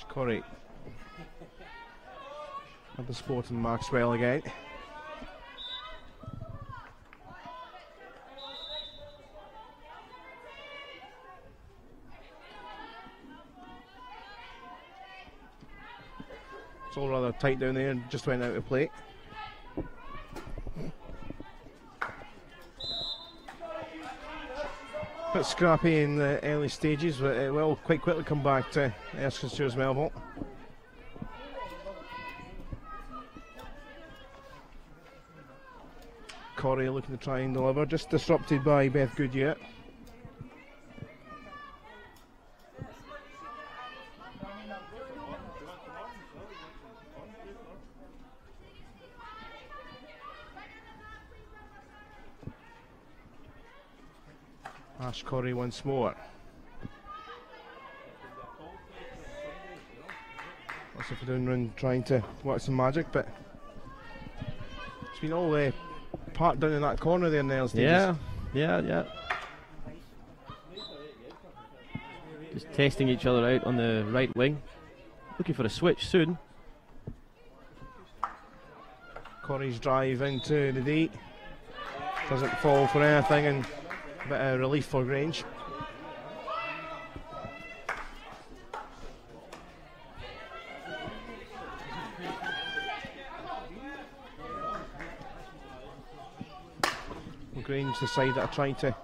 Corey at the Sporting Maxwell again. It's all rather tight down there and just went out of play. Bit scrappy in the early stages, but it will quite quickly come back to Erskine Stewart's Melville. Corey looking to try and deliver, just disrupted by Beth Goodyear. Ash Corey once more. Lots of down trying to work some magic, but it's been all parked down in that corner there in the early stages. Yeah. Just testing each other out on the right wing. Looking for a switch soon. Corey's drive into the D. Doesn't fall for anything, and a bit of relief for Grange. Well, Grange, the side that are trying to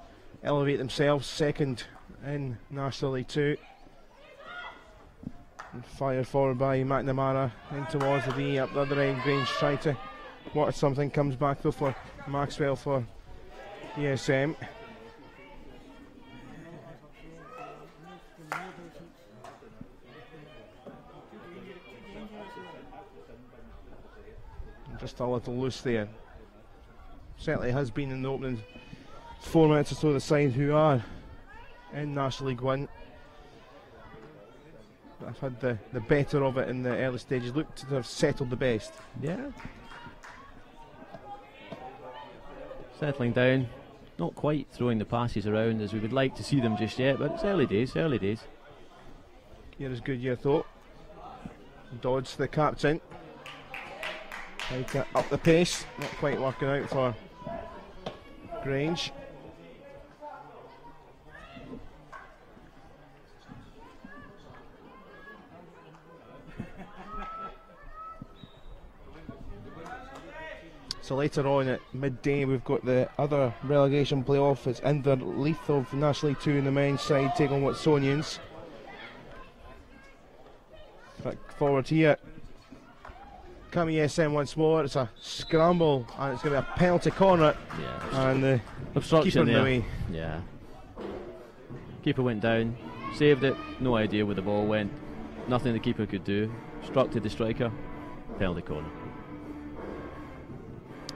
elevate themselves, second in National League 2. And fired forward by McNamara in towards the D up the other end. Grange trying to work something, comes back though for Maxwell for ESM. Just a little loose there. Certainly has been in the opening 4 minutes or so. The side who are in National League 1 I've had the better of it in the early stages. Look to have settled the best. Yeah. Settling down. Not quite throwing the passes around as we would like to see them just yet, but it's early days, early days. Here is Goodyear though. Dodds, the captain. Trying to up the pace. Not quite working out for Grange. So later on at midday we've got the other relegation playoff. It's Inverleith of National League 2 in the men's side taking on Watsonians. Back forward here. Coming ESM once more. It's a scramble and it's going to be a penalty corner. Yeah, and the obstruction keeper in the way. Yeah. Keeper went down, saved it. No idea where the ball went. Nothing the keeper could do. Struck to the striker. Penalty corner.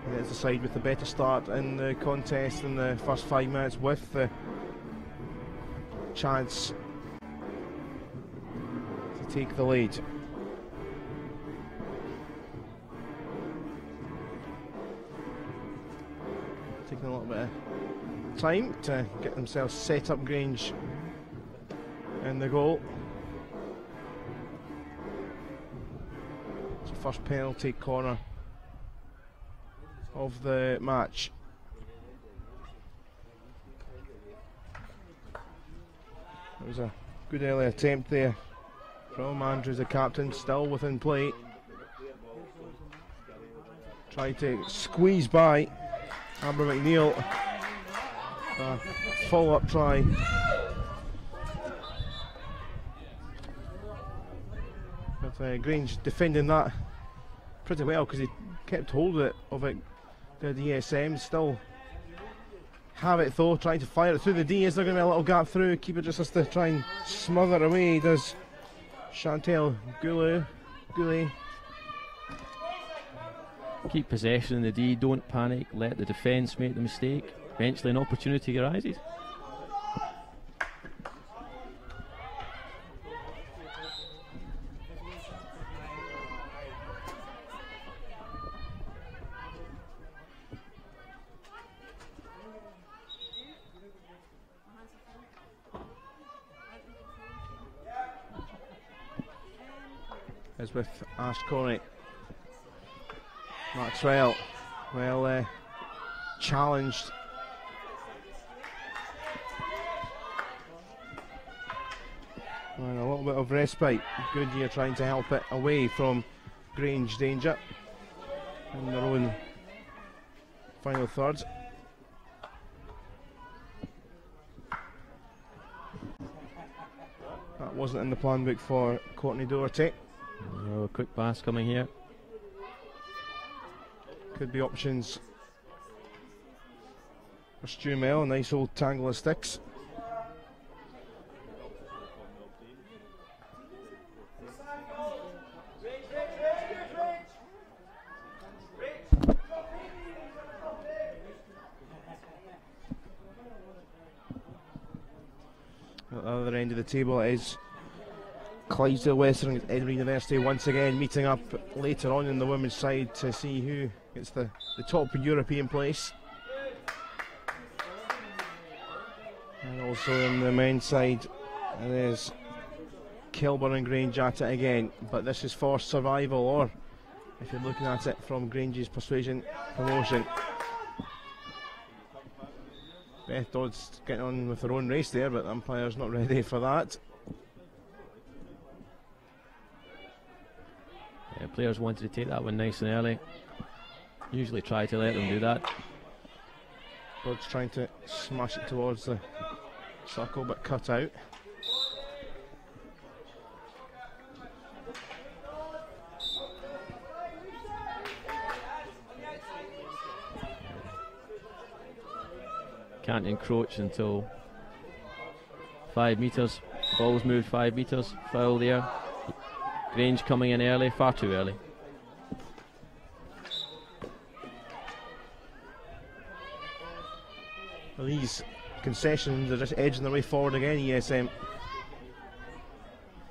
There's the side with the better start in the contest in the first 5 minutes with the chance to take the lead. Taking a little bit of time to get themselves set up. Grange in the goal. It's the first penalty corner of the match. It was a good early attempt there from Andrews, the captain, still within play. Tried to squeeze by Amber McNeil. Follow-up try. But Grange defending that pretty well because he kept hold of it. The DSM still have it though, trying to fire it through the D. Is there going to be a little gap through? Keeper just has to try and smother it away. Does Chantel Goulet. Keep possession in the D, don't panic, let the defence make the mistake. Eventually an opportunity arises. as with Ash Corey. Maxwell, well challenged. And a little bit of respite. Goodyear trying to help it away from Grange danger in their own final third. That wasn't in the plan book for Courtney Doherty. Oh, a quick pass coming here. Could be options for Stu Mel. A nice old tangle of sticks. At the other end of the table is Clydesdale Western and Edinburgh University once again meeting up later on in the women's side to see who gets the top European place. And also in the men's side it is Kilburn and Grange at it again, but this is for survival, or if you're looking at it from Grange's persuasion, promotion. Beth Dodd's getting on with her own race there, but the umpire's not ready for that. Yeah, players wanted to take that one nice and early. Usually try to let them do that. Dodd's trying to smash it towards the circle, but cut out. Can't encroach until 5 metres. Ball's moved 5 metres. Foul there. Grange coming in early, far too early. Well, these concessions are just edging their way forward again, ESM.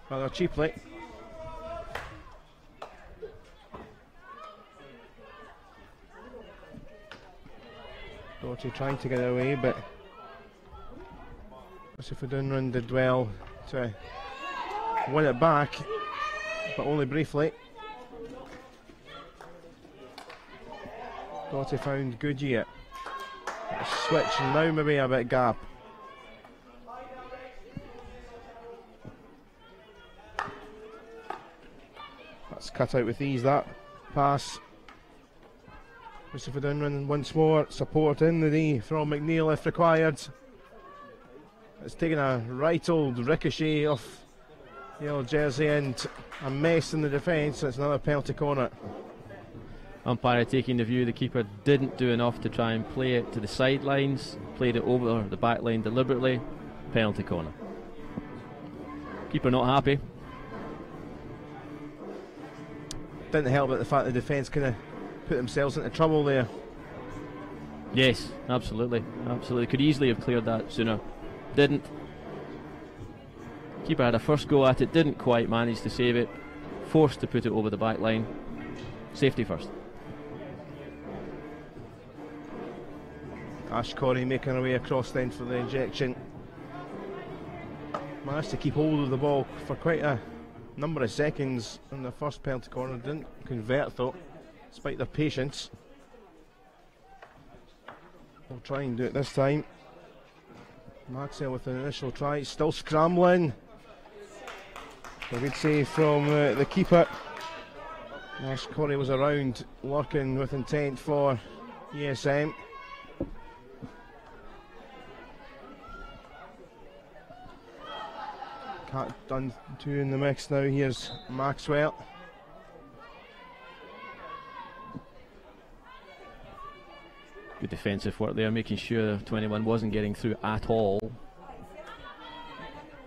Rather cheaply. Doherty trying to get it away, but Dunrun did well to win it back, but only briefly. Doherty found Goodyear. Switch and now maybe a bit gap. That's cut out with ease, that pass. Christopher Dunran once more, support in the D from McNeil if required. It's taken a right old ricochet off the old jersey and a mess in the defence. It's another penalty corner. Umpire taking the view the keeper didn't do enough to try and play it to the sidelines, played it over the back line deliberately. Penalty corner. Keeper not happy. Didn't help it the fact the defence kind of put themselves into trouble there. Yes, absolutely, absolutely. Could easily have cleared that sooner. Didn't. Keeper had a first go at it, didn't quite manage to save it. Forced to put it over the back line. Safety first. Ash Corey making her way across then for the injection. Managed to keep hold of the ball for quite a number of seconds in the first penalty corner. Didn't convert though, despite their patience. They'll try and do it this time. Maxwell with an initial try, still scrambling. A good save from the keeper. Ash Corey was around, lurking with intent for ESM. Cat done two in the mix now. Here's Maxwell. Good defensive work there, making sure 21 wasn't getting through at all.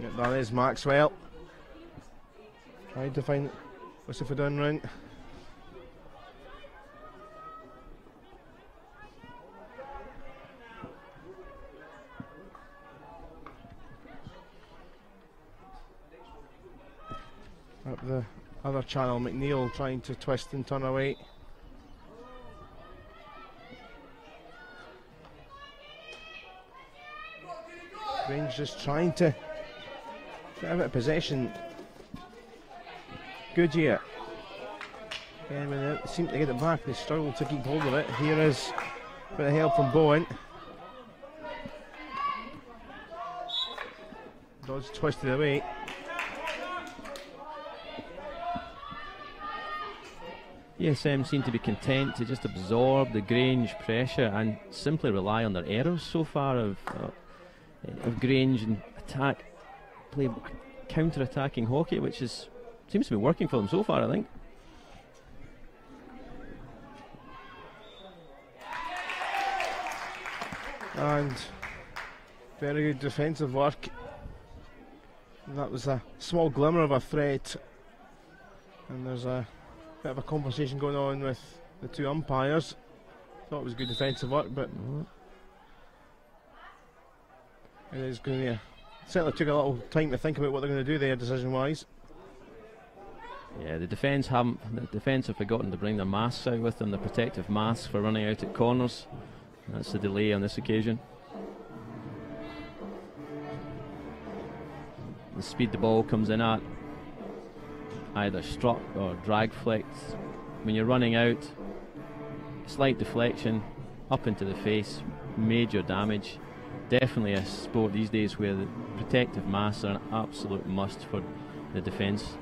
Yep, that is Maxwell. Tried to find Christopher Dunrun. Up the other channel, McNeil trying to twist and turn away. Grange just trying to get a bit of possession good yet. And when they seem to get it back, they struggle to keep hold of it. Here is a bit of help from Bowen. Dodds twisted away. ESM seem to be content to just absorb the Grange pressure and simply rely on their errors so far of Grange and play counter-attacking hockey, which seems to be working for them so far, I think. And very good defensive work. And that was a small glimmer of a threat. And there's a bit of a conversation going on with the two umpires. Thought it was good defensive work, but it is going to be certainly took a little time to think about what they're going to do there, decision-wise. Yeah, the defence have forgotten to bring their masks out with them, the protective masks for running out at corners. That's the delay on this occasion. The speed the ball comes in at, either struck or drag flicked. When you're running out, slight deflection up into the face, major damage. Definitely a sport these days where the protective masks are an absolute must for the defence.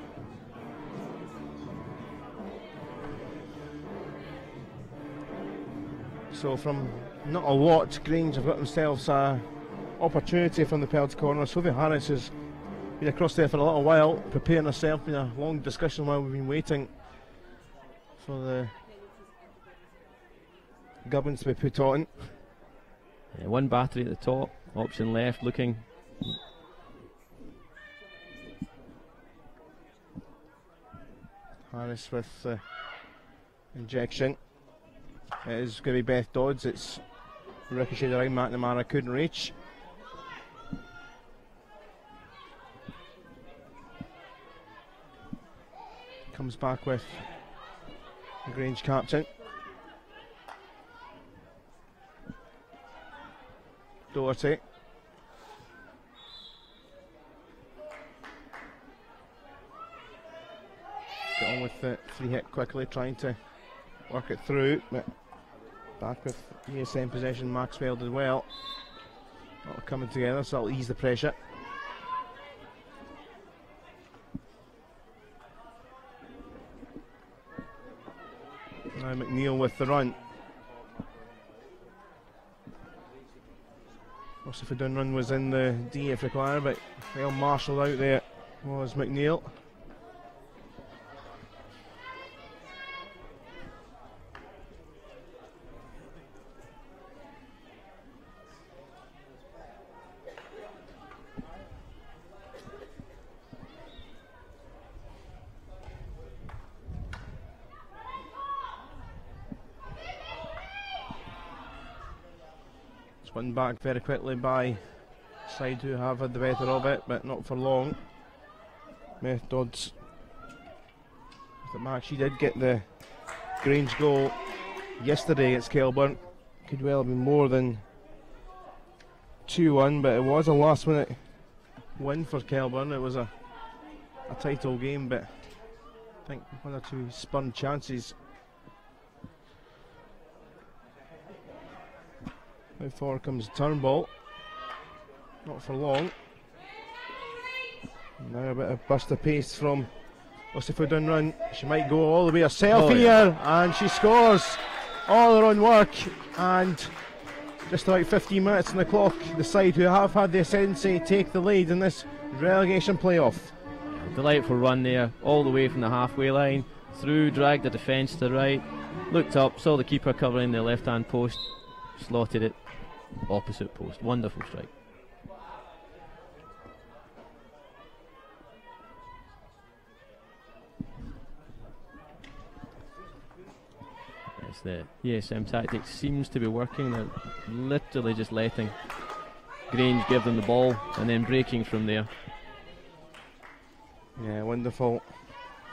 So from not a lot, Grange have got themselves an opportunity from the penalty corner. Sophie Harris has been across there for a little while, preparing herself. Been a long discussion while we've been waiting for the gubbins to be put on. Yeah, one battery at the top, option left looking. Harris with injection. It is going to be Beth Dodds. It's ricocheted around McNamara, couldn't reach. Comes back with the Grange captain. Doherty. Get on with the free hit quickly, trying to work it through. But back with ESM possession, Maxwell did well. All coming together, so that'll ease the pressure. Now McNeil with the run. Most of the done run was in the D if required, but well marshalled out there was McNeil. Won back very quickly by side who have had the better of it, but not for long. Beth Dodds with the mark. She did get the Grange goal yesterday against Kelburn. Could well have been more than 2-1, but it was a last minute win for Kelburn. It was a title game, but I think one or two spurned chances. Now forward comes Turnbull. Not for long. Now a bit of burst of pace from Lucifer Dunrun. She might go all the way herself here, and she scores all her own work. And just about 15 minutes on the clock, the side who have had the ascendancy take the lead in this relegation playoff. Delightful run there, all the way from the halfway line, through, dragged the defence to the right, looked up, saw the keeper covering the left hand post, slotted it opposite post. Wonderful strike. Yes, the ESM tactic seems to be working. They're literally just letting Grange give them the ball and then breaking from there. Yeah, wonderful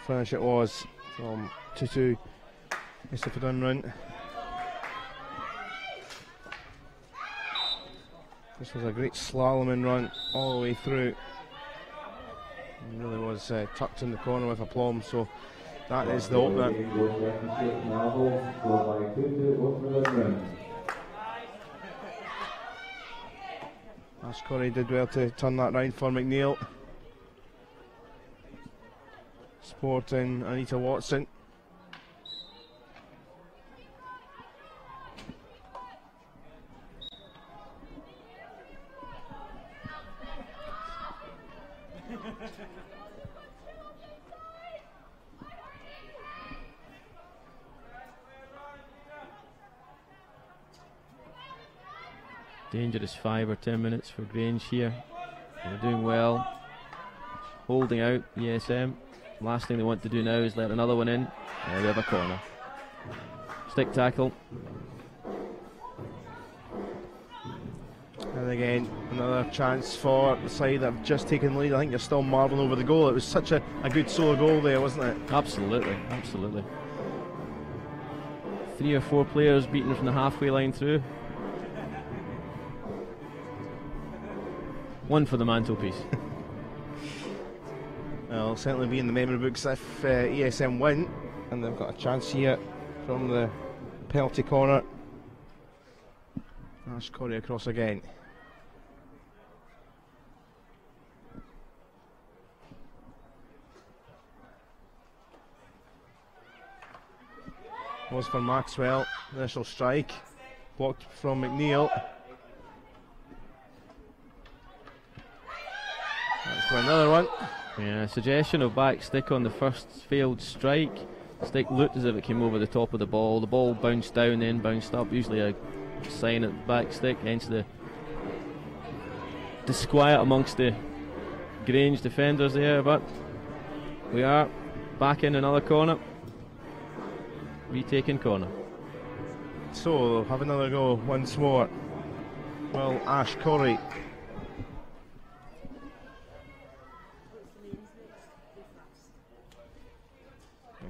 finish it was from 2-2. Mr. Dunrun. This was a great slaloming run all the way through. It really was tucked in the corner with aplomb, so that is the opener. Ash Corey did well to turn that round for McNeil. Sporting Anita Watson. Dangerous 5 or 10 minutes for Grange here. They're doing well, holding out ESM. Last thing they want to do now is let another one in. We have a corner. Stick tackle. And again, another chance for the side that have just taken the lead. I think you're still marvelling over the goal. It was such a good solo goal there, wasn't it? Absolutely, absolutely. 3 or 4 players beaten from the halfway line through. One for the mantelpiece. Well, it'll certainly be in the memory books if ESM win, and they've got a chance here from the penalty corner. Ash Corey across again. Was for Maxwell. Initial strike blocked from McNeil. That's for another one. Yeah, suggestion of back stick on the first failed strike. Stick looked as if it came over the top of the ball. The ball bounced down, then bounced up. Usually a sign at the back stick, hence the disquiet amongst the Grange defenders there. But we are back in another corner. Retaking corner. So have another go once more. Well, Ash Corey.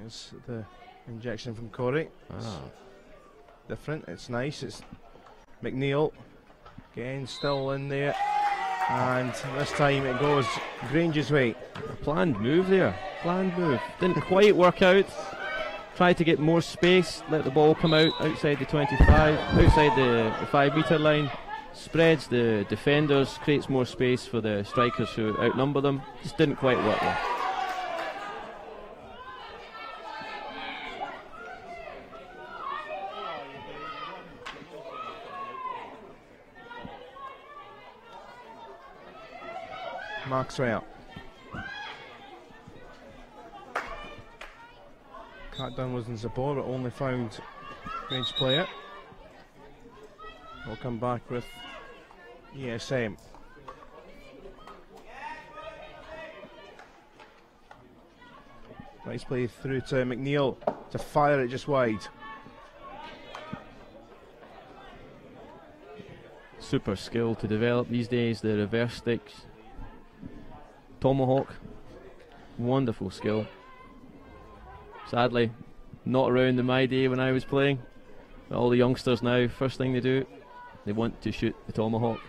Here's the injection from Corey. Different, it's nice. It's McNeil again, still in there, and this time it goes Grange's way. A planned move there, planned move. Didn't quite work out. Tried to get more space, let the ball come out outside the 25, outside the 5 metre line, spreads the defenders, creates more space for the strikers who outnumber them. Just didn't quite work there. Maxwell. Catdown was in support, but only found Grange player. We'll come back with ESM. Nice play through to McNeil to fire it just wide. Super skill to develop these days, the reverse sticks. Tomahawk, wonderful skill. Sadly, not around in my day when I was playing. But all the youngsters now, first thing they do, they want to shoot the tomahawk.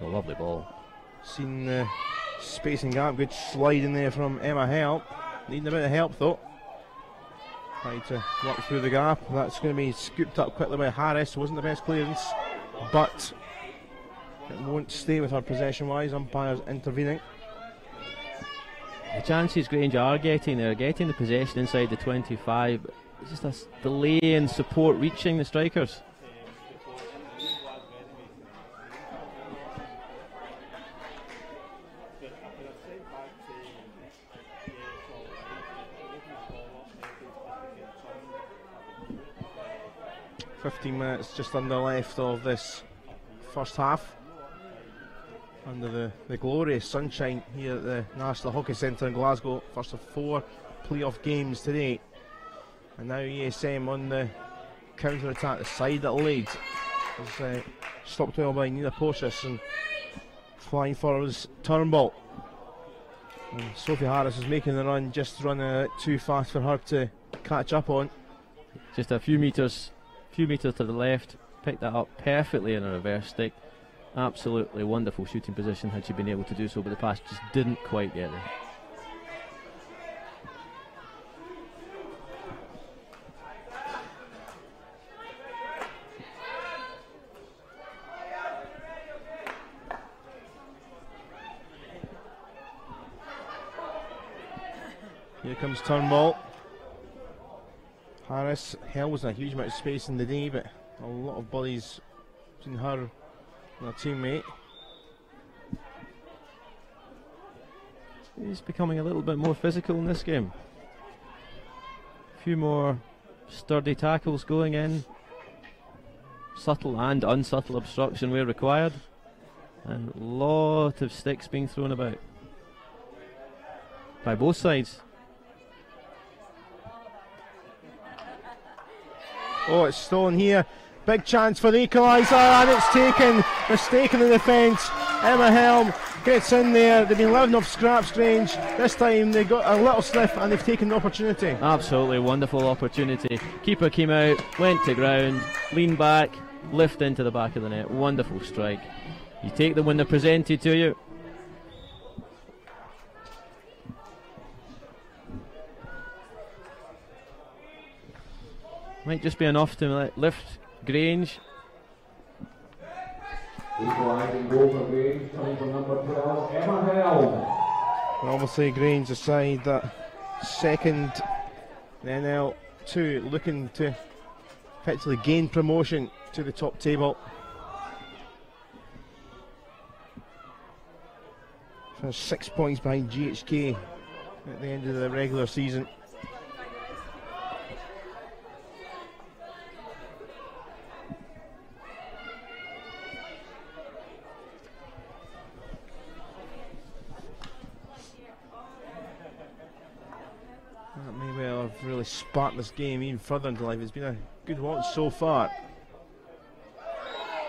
A lovely ball. Seen the spacing gap, good slide in there from Emma Help. Needing a bit of help though. Trying to work through the gap. That's going to be scooped up quickly by Harris. Wasn't the best clearance, but it won't stay with her possession wise. Umpires intervening. The chances Grange are getting, they're getting the possession inside the 25. It's just a delay in support reaching the strikers. Minutes just under left of this first half, under the glorious sunshine here at the National Hockey Centre in Glasgow. First of 4 playoff games today, and now ESM on the counter attack. The side that lead was stopped well by Nina Portis, and flying forwards, Turnbull. And Sophie Harris is making the run, just running a bit too fast for her to catch up on. Just a few metres to the left, picked that up perfectly in a reverse stick. Absolutely wonderful shooting position had she been able to do so, but the pass just didn't quite get there. Here comes Turnbull. Harris held in a huge amount of space in the D, but a lot of bullies between her and her teammate. He's becoming a little bit more physical in this game. A few more sturdy tackles going in. Subtle and unsubtle obstruction where required. And a lot of sticks being thrown about by both sides. Oh, it's stolen here. Big chance for the equaliser, and it's taken. Mistake in the defence. Emma Helm gets in there. They've been living off scraps, Grange. This time they got a little sniff and they've taken the opportunity. Absolutely wonderful opportunity. Keeper came out, went to ground, leaned back, lift into the back of the net. Wonderful strike. You take them when they're presented to you. Might just be enough to lift Grange. Equalising goal for Grange, coming from number 12, Emma Helm. And obviously Grange aside that second NL2, looking to effectively gain promotion to the top table. So 6 points behind GHK at the end of the regular season. That may well have really sparked this game even further into life. It's been a good watch so far.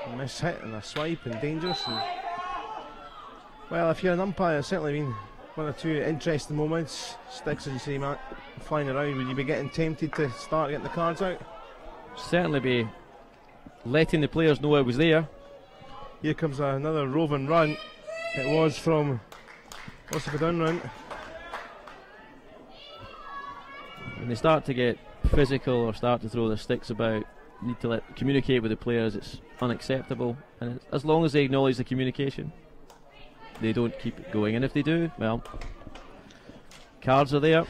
A miss hit and a swipe and dangerous. And well, if you're an umpire, it's certainly been one or two interesting moments. Sticks, as you say, Matt, flying around. Would you be getting tempted to start getting the cards out? Certainly be letting the players know it was there. Here comes another roving run. It was from Oscar Dunrun. When they start to get physical or start to throw their sticks about, you need to communicate with the players. It's unacceptable, and as long as they acknowledge the communication, they don't keep it going. And if they do, well, cards are there.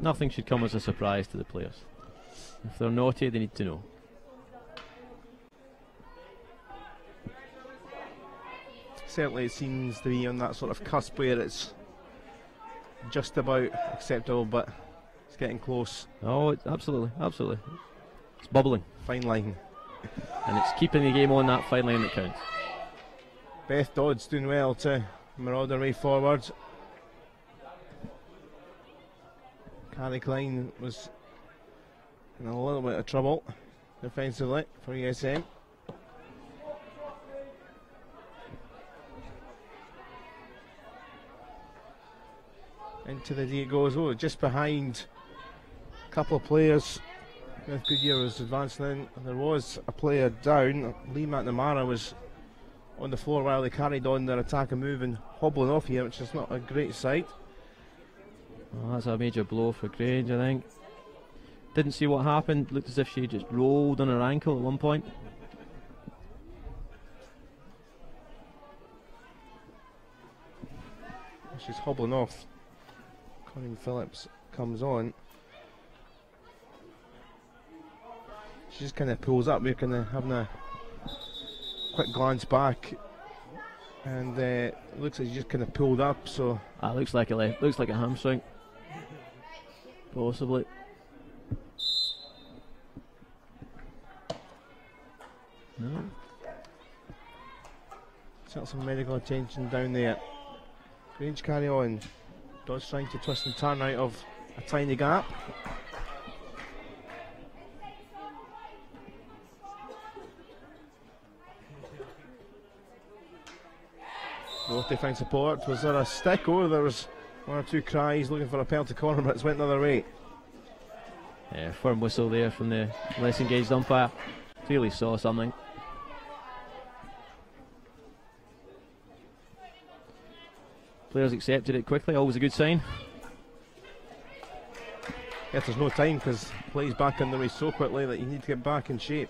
Nothing should come as a surprise to the players. If they're naughty, they need to know. Certainly it seems to be on that sort of cusp where it's just about acceptable, but it's getting close. Oh, absolutely, absolutely. It's bubbling. Fine line. And it's keeping the game on that fine line that counts. Beth Dodd's doing well to maraud her way forward. Carrie Klein was in a little bit of trouble defensively for ESM. Into the D it goes. Oh, just behind a couple of players. Beth Goodyear was advancing in. There was a player down. Lee McNamara was on the floor while they carried on their attack and move and hobbling off here, which is not a great sight. Oh, that's a major blow for Grange, I think. Didn't see what happened. Looked as if she just rolled on her ankle at one point. She's hobbling off. Colin Phillips comes on. She just kind of pulls up. We're kind of having a quick glance back, and it looks like she just kind of pulled up. So Looks like a hamstring, possibly. No. Set some medical attention down there. Grange carry on. Dodge trying to twist and turn out of a tiny gap. Both defence support. Was there a stick? Oh, there was one or two cries looking for a penalty corner, but it's went the other way. Yeah, firm whistle there from the less engaged umpire. Clearly saw something. Players accepted it quickly, always a good sign. Yes, there's no time because plays back in the race so quickly that you need to get back in shape.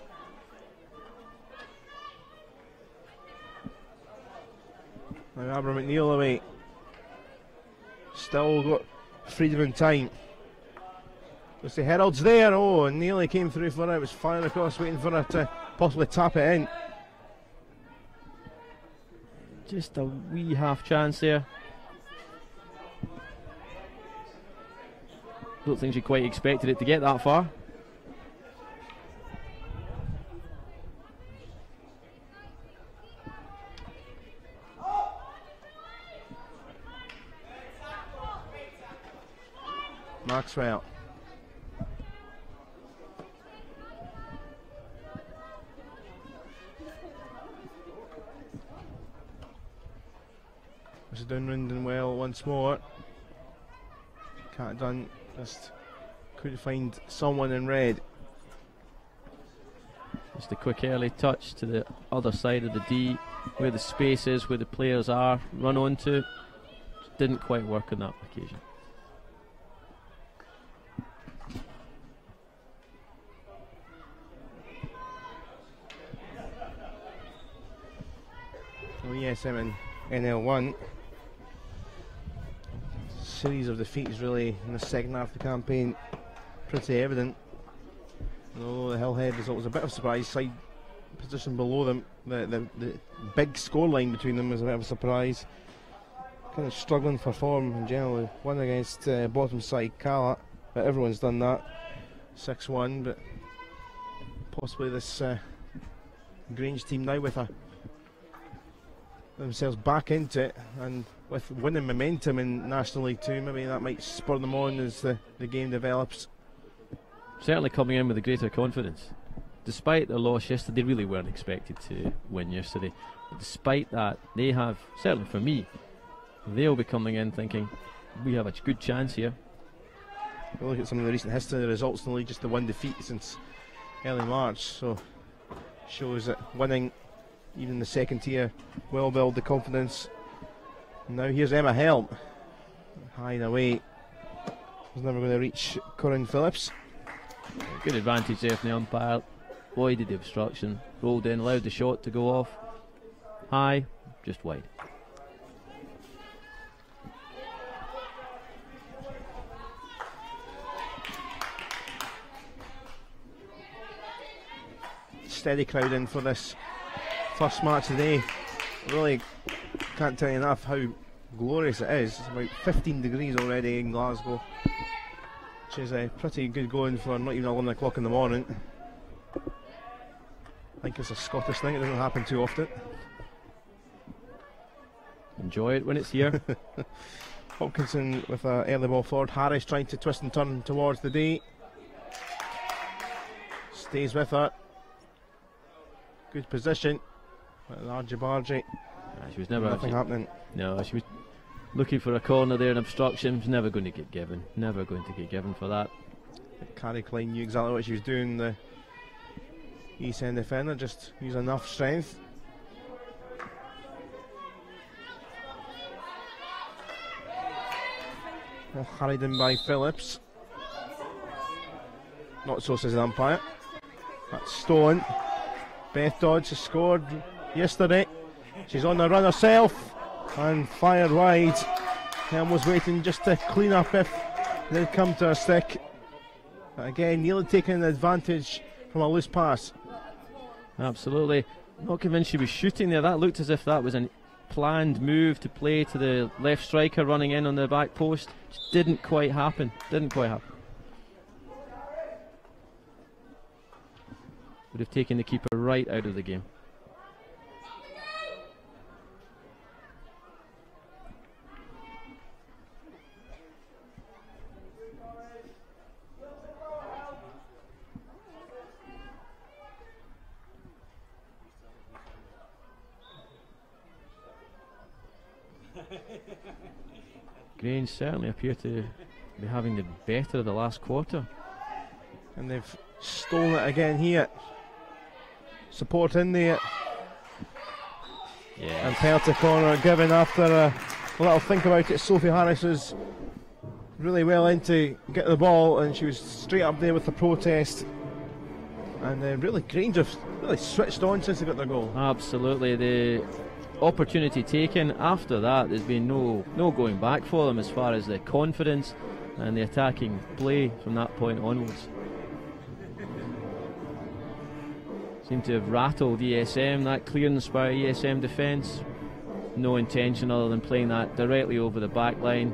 Now Abra McNeil away. Still got freedom and time. Let's see, Herald's there. Oh, and nearly came through for it. It was firing across, waiting for it to possibly tap it in. Just a wee half chance there. Don't think she quite expected it to get that far. Maxwell. Was it done Rindon well once more? Can't done, just couldn't find someone in red. Just a quick early touch to the other side of the D, where the space is, where the players are, run onto. Didn't quite work on that occasion. So ESM in NL1. Series of defeats really in the second half of the campaign, pretty evident. And although the Hillhead result was a bit of a surprise, side position below them, the big scoreline between them was a bit of a surprise. Kind of struggling for form in general. One against bottom side Cala, but everyone's done that. 6-1, but possibly this Grange team now with themselves back into it, and with winning momentum in National League 2, maybe that might spur them on as the game develops. Certainly coming in with a greater confidence. Despite the loss yesterday, they really weren't expected to win yesterday. But despite that, they have, certainly for me, they'll be coming in thinking, we have a good chance here. We'll look at some of the recent history of the results in the league, just the one defeat since early March, so shows that winning even the second tier will build the confidence. Now here's Emma Helm, high and away. He's never going to reach Corinne Phillips. Good advantage there from the umpire. Avoided the obstruction, rolled in, allowed the shot to go off. High, just wide. Steady crowd in for this first match today. Really can't tell you enough how glorious it is. It's about 15 degrees already in Glasgow, which is pretty good going for not even 11 o'clock in the morning. I think it's a Scottish thing, it doesn't happen too often. Enjoy it when it's here. Hopkinson with an early ball forward. Harris trying to twist and turn towards the D. Stays with her. Good position. Largy Bargy. She was never nothing happening. No, she was looking for a corner there, an obstruction. Was never going to get given. Never going to get given for that. Carrie Klein knew exactly what she was doing. The East End defender just used enough strength. Well, harried in by Phillips. Not so, says the umpire. That's stolen. Beth Dodge has scored yesterday. She's on the run herself and fired wide. Helm was waiting just to clean up if it did come to a stick. But again, nearly taking advantage from a loose pass. Absolutely. Not convinced she was shooting there. That looked as if that was a planned move to play to the left striker running in on the back post. Just didn't quite happen. Didn't quite happen. Would have taken the keeper right out of the game. Grange certainly appear to be having the better of the last quarter. And they've stolen it again here. Support in there. Yeah. And penalty corner given after a little think about it. Sophie Harris was really well into getting the ball, and she was straight up there with the protest. And really Grange have really switched on since they got their goal. Absolutely. The opportunity taken after that, there's been no going back for them as far as the confidence and the attacking play from that point onwards. Seem to have rattled ESM, that clearance by ESM defence. No intention other than playing that directly over the back line.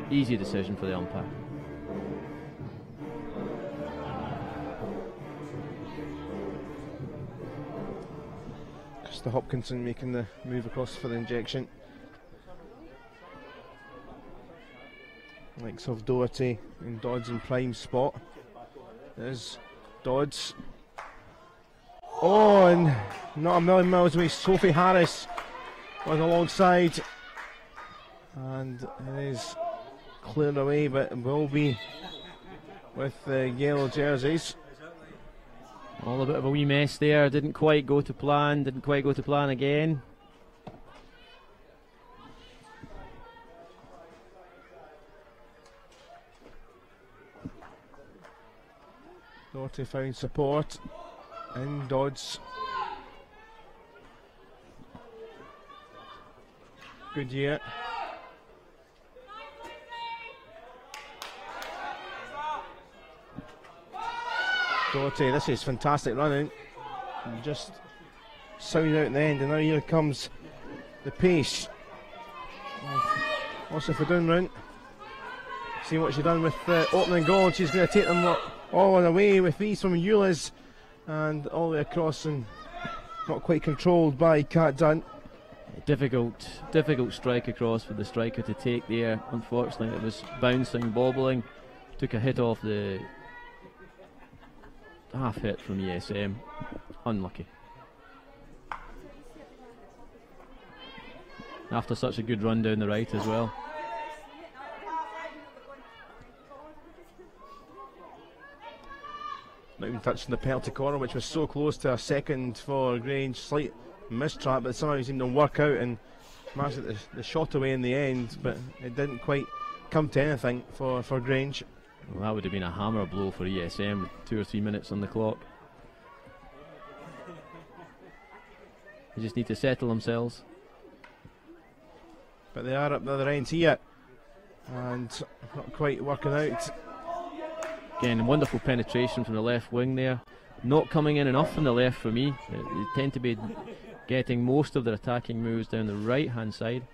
Easy decision for the umpire. Krista Hopkinson making the move across for the injection. Likes of Doherty and Dodds in prime spot. There's Dodds. Oh, and not a million miles away, Sophie Harris was alongside. And it is cleared away, but it will be with the yellow jerseys. All a bit of a wee mess there, didn't quite go to plan again. Doherty found support in Dodds. Good year. Doherty, this is fantastic running. Just sound out the end, and now here comes the pace. Also for Downround. See what she's done with the opening goal, and she's going to take them all on the way with these from Eulers and all the way across, and not quite controlled by Kat Dunn. Difficult strike across for the striker to take there. Unfortunately, it was bouncing, bobbling, took a hit off the half hit from ESM. Unlucky. After such a good run down the right as well. Not even touching the penalty corner, which was so close to a second for Grange. Slight mistrap, but somehow seemed to work out and managed to get the shot away in the end, but it didn't quite come to anything for Grange. Well, that would have been a hammer blow for ESM with 2 or 3 minutes on the clock. They just need to settle themselves. But they are up the other end here, and not quite working out. Again, wonderful penetration from the left wing there. Not coming in enough from the left for me. They tend to be getting most of their attacking moves down the right hand side.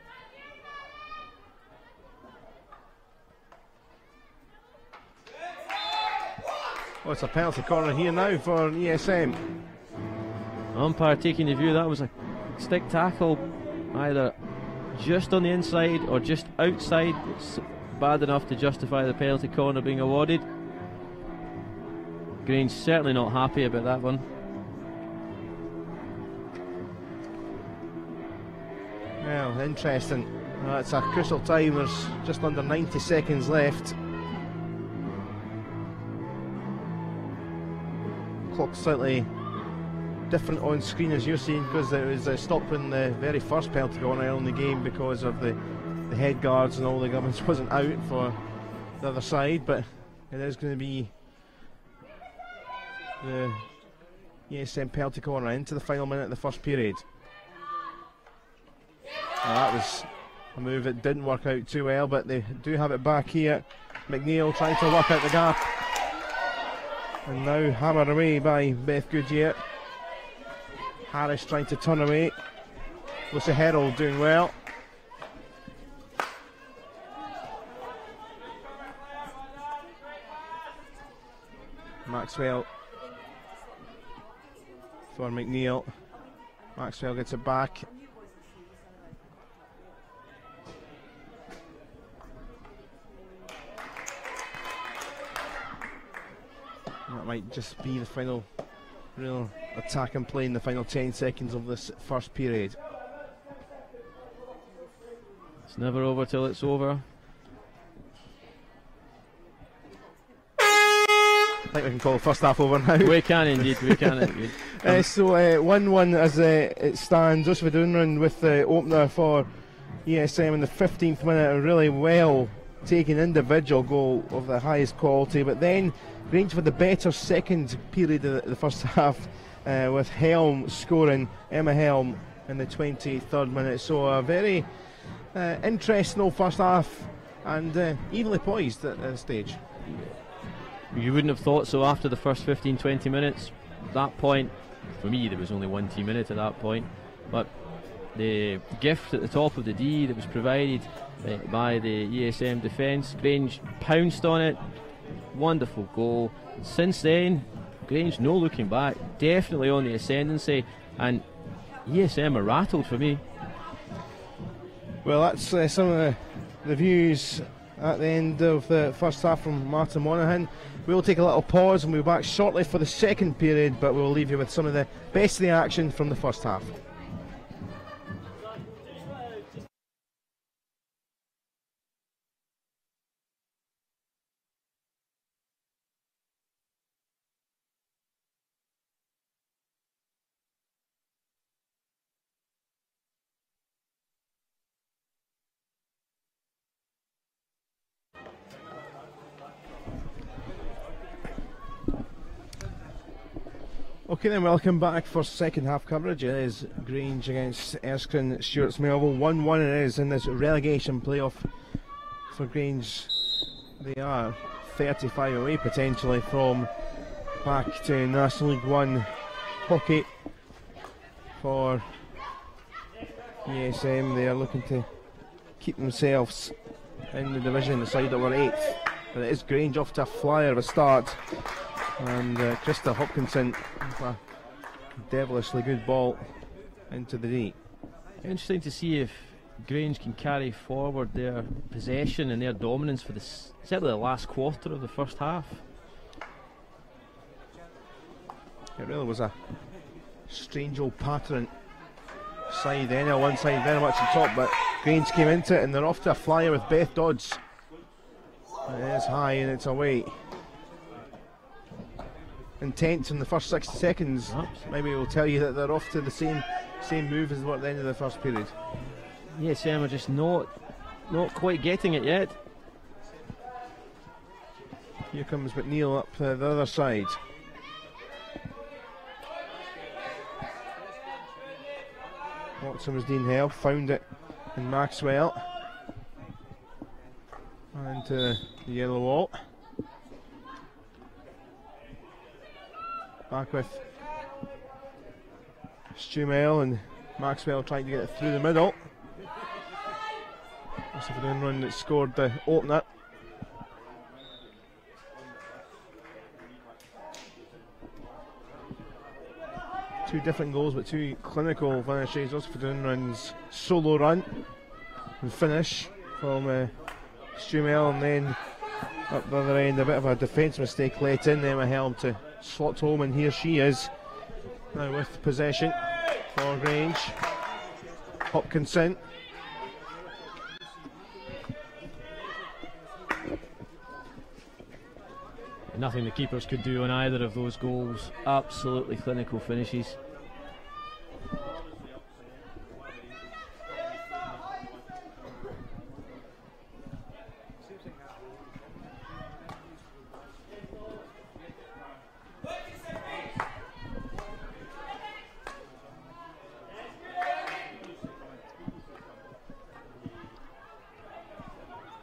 Oh, it's a penalty corner here now for ESM. Umpire taking the view that was a stick tackle, either just on the inside or just outside. It's bad enough to justify the penalty corner being awarded. Grange certainly not happy about that one. Well, interesting. It's a crucial time. There's just under 90 seconds left. Clock slightly different on screen as you're seeing, because it was stopped in the very first penalty corner in the game because of the head guards and all the governments wasn't out for the other side, but it is going to be the ESM penalty corner into the final minute of the first period. That was a move that didn't work out too well, but they do have it back here. McNeil trying to work out the gap, and now hammered away by Beth Goodyear. Harris trying to turn away. Lucy Herald doing well. Maxwell for McNeil. Maxwell gets it back. That might just be the final real attack and play in the final 10 seconds of this first period. It's never over till it's over. I think we can call the first half over now. We can indeed, we can indeed. So 1-1 as it stands. Joseph Adunran with the opener for ESM in the 15th minute. A really well taken individual goal of the highest quality. But then Grange for the better second period of the first half with Helm scoring, Emma Helm in the 23rd minute. So a very interesting first half and evenly poised at this stage. You wouldn't have thought so after the first 15-20 minutes. At that point, for me, there was only 1 team in it at that point. But the gift at the top of the D that was provided by the ESM defence, Grange pounced on it. Wonderful goal. Since then, Grange, no looking back, definitely on the ascendancy, and ESM are rattled for me. Well, that's some of the views at the end of the first half from Martin Monaghan. We'll take a little pause and we'll be back shortly for the second period, but we'll leave you with some of the best of the action from the first half. Okay then, welcome back for second half coverage. It is Grange against Erskine Stewart's Melville. 1-1 it is in this relegation playoff for Grange. They are 35 away potentially from back to National League 1 hockey. For ESM, they are looking to keep themselves in the division, the side that were 8th. But it is Grange off to a flyer of a start. And Krista Hopkinson with a devilishly good ball into the D. Interesting to see if Grange can carry forward their possession and their dominance for certainly the last quarter of the first half. It really was a strange old pattern side. The NL one side very much on top, but Grange came into it and they're off to a flyer with Beth Dodds. It is high and it's away. Intense in the first 60 seconds. Maybe it will tell you that they're off to the same move as what at the end of the first period. ESM are just not quite getting it yet. Here comes McNeil up the other side. Watson was Dean Hell, found it in Maxwell. And into the yellow wall. Back with Stumel and Maxwell trying to get it through the middle. That's a good run that scored the opener. Two different goals but two clinical finishes. Also for Run's solo run and finish from Stumel, and then up the other end a bit of a defence mistake let in Emma Helm to slot home, and here she is now with possession for Grange. Hopkinson. Nothing the keepers could do on either of those goals. Absolutely clinical finishes.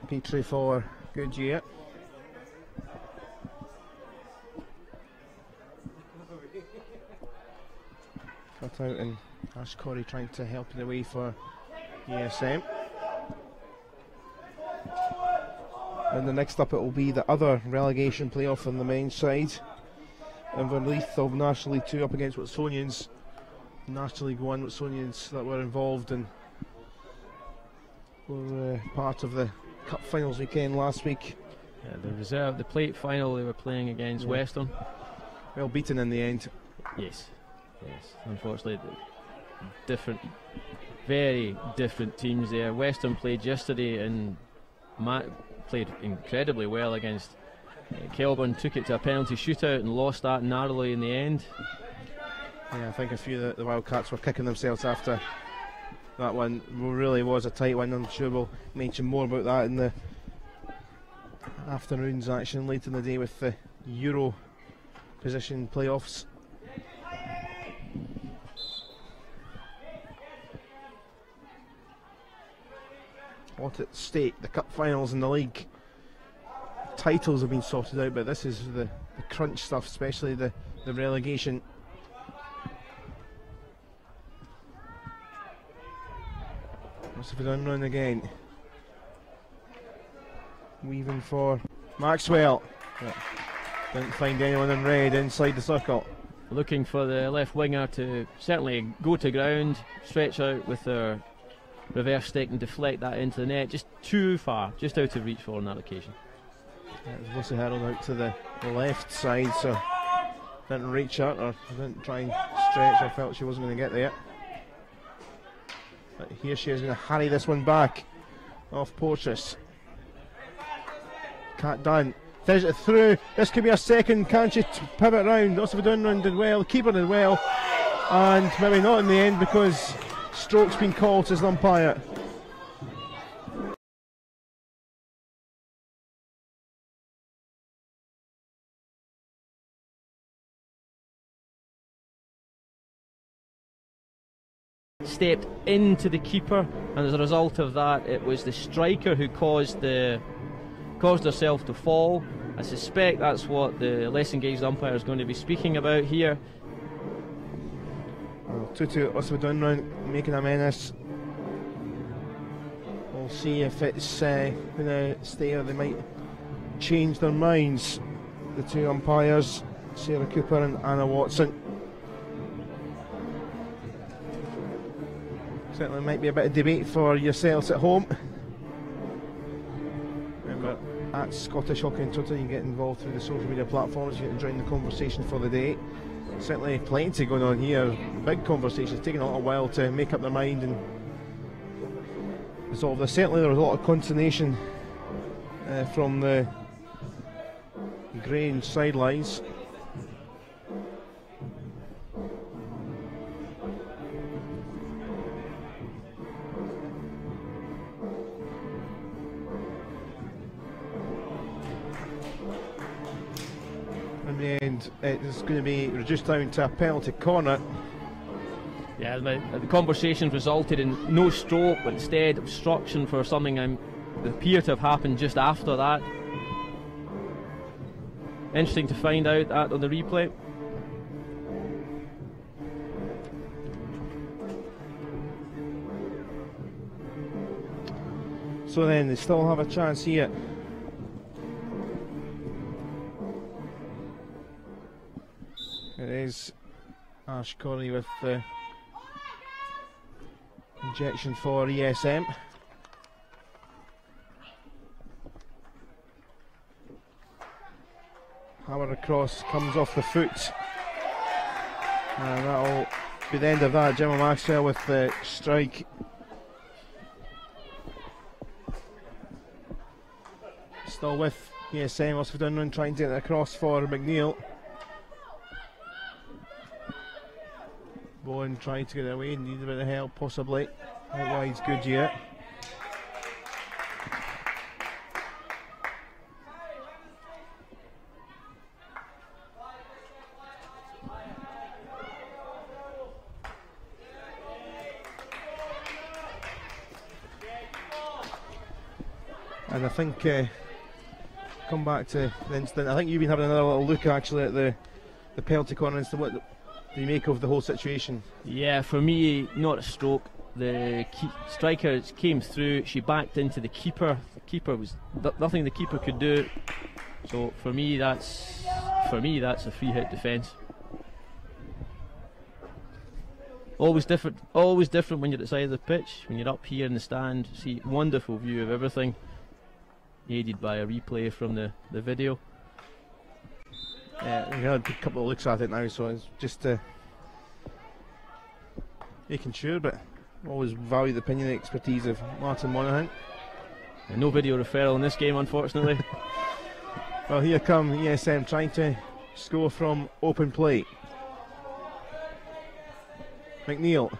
Petrie for Goodyear. Cut out and Ash Corey trying to help it away for ESM. And the next up it will be the other relegation playoff on the men's side. Inverleith of National League 2 up against Watsonians. National League 1 Watsonians that were involved and were part of the Cup finals weekend last week. Yeah, the plate final they were playing against Western. Well beaten in the end. Yes. Unfortunately, very different teams there. Western played yesterday and played incredibly well against Kelburn, took it to a penalty shootout and lost that narrowly in the end. Yeah, I think a few of the Wildcats were kicking themselves after that one. Really was a tight one. I'm sure we'll mention more about that in the afternoon's action late in the day with the Euro position playoffs. What at stake? The cup finals and the league titles have been sorted out, but this is the crunch stuff, especially the relegation. What's if we done run again? Weaving for Maxwell. Yeah. Didn't find anyone in red inside the circle. Looking for the left winger to certainly go to ground, stretch out with their reverse stick and deflect that into the net. Just too far, just out of reach for on that occasion. Yeah, it was mostly hurled out to the left side, so didn't reach her or didn't try and stretch. I felt she wasn't going to get there. But here she is going to harry this one back off Portress. Cat done. Fish it through. This could be a second. Can she pivot round? Lots of a down run did well. The keeper did well. And maybe not in the end because stroke's been called, says the umpire. Stepped into the keeper, and as a result of that, it was the striker who caused herself to fall. I suspect that's what the less engaged umpire is going to be speaking about here. 2-2, also down round, making a menace. We'll see if it's going to stay or they might change their minds. The two umpires, Sarah Cooper and Anna Watson. Certainly might be a bit of debate for yourselves at home. Remember, at Scottish Hockey and Twitter, you can get involved through the social media platforms. You can join the conversation for the day. Certainly plenty going on here. Big conversations, taking a little while to make up their mind and resolve this. Certainly there was a lot of consternation from the Grange sidelines. And it's going to be reduced down to a penalty corner. Yeah, the conversation resulted in no stroke, but instead obstruction for something that appeared to have happened just after that. Interesting to find out that on the replay. So then they still have a chance here. It is Ash Corley with the injection for ESM. Hammer across, comes off the foot. And that'll be the end of that. Gemma Maxwell with the strike. Still with ESM, also done run trying to get it across for McNeil. Bowen tried to get it away, needed a bit of help possibly. Out wide's good yet. And I think, come back to the incident, I think you've been having another little look actually at the penalty corner incident. What do you make of the whole situation? Yeah, for me, not a stroke. The striker came through, she backed into the keeper. The keeper was nothing the keeper could do. So for me, that's a free hit defence. Always different when you're at the side of the pitch. When you're up here in the stand, see wonderful view of everything, aided by a replay from the video. Yeah, we had a couple of looks at it now, so it's just making sure, but always value the opinion and expertise of Martin Monaghan. And no video referral in this game, unfortunately. Well, here come ESM trying to score from open play. McNeil.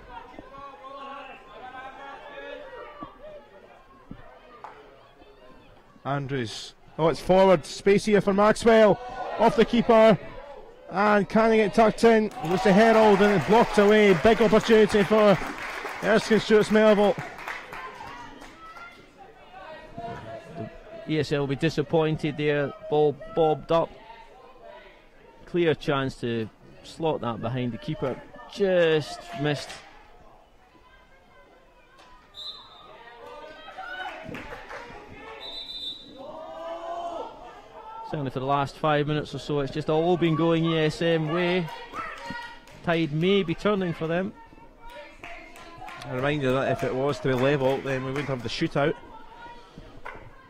Andrews. Oh, it's forward. Space here for Maxwell. Off the keeper. And can he get tucked in? It was the Herald and it's blocked away. Big opportunity for Erskine Stewart's Melville. ESL will be disappointed there. Ball bobbed up. Clear chance to slot that behind the keeper. Just missed. Certainly for the last 5 minutes or so, it's just all been going ESM way. Tide may be turning for them. A reminder that if it was to be level, then we wouldn't have the shootout,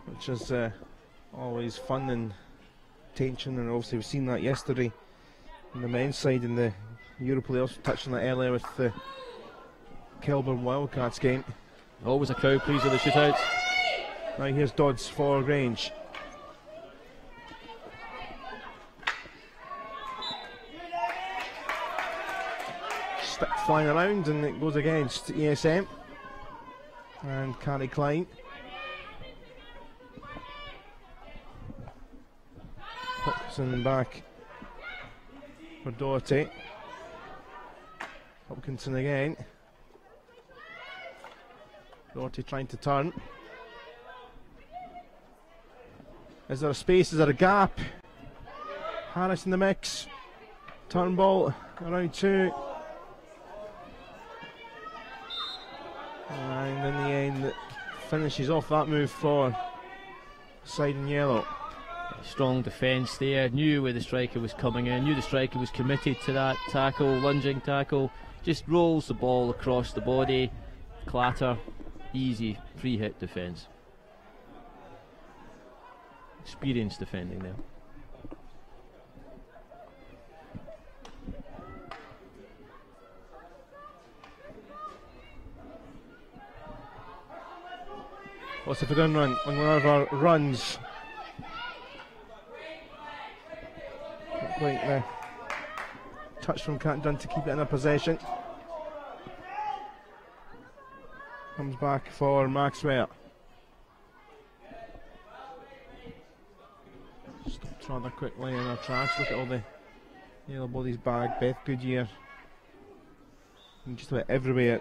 which is always fun and tension, and obviously we've seen that yesterday on the men's side in the Euro playoffs. Touched on that earlier with the Kilburn Wildcats game. Always a crowd pleased with the shootouts. Now here's Dodds for Grange. Stick flying around and it goes against ESM. And Carrie Klein. Hopkinson back for Doherty. Hopkinson again. Doherty trying to turn. Is there a space? Is there a gap? Harris in the mix. Turnbull around 2. And in the end, finishes off that move for side in yellow. Strong defence there, knew where the striker was coming in, knew the striker was committed to that tackle, lunging tackle, just rolls the ball across the body, clatter, easy free hit defence. Experienced defending there. What's if a gun run on one of our runs? Not quite the touch from Cat Dunn to keep it in a possession. Comes back for Maxwell. Stopped rather quickly in our tracks. Look at all the yellow bodies bag. Beth Goodyear. And just about everywhere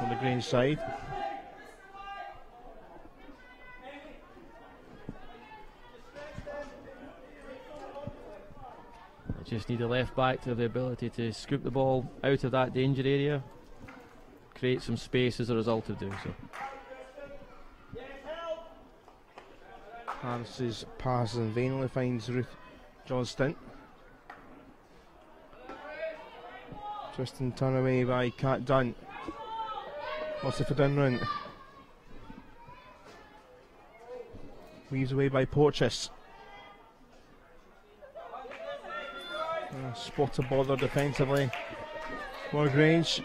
on the Grange side. Just need a left back to have the ability to scoop the ball out of that danger area, create some space as a result of doing so. Harris's pass and vainly finds Ruth Johnston. Twisting turn away by Cat Dunn. What's if a done run? Weaves away by Porteous. Spot of bother defensively for Grange.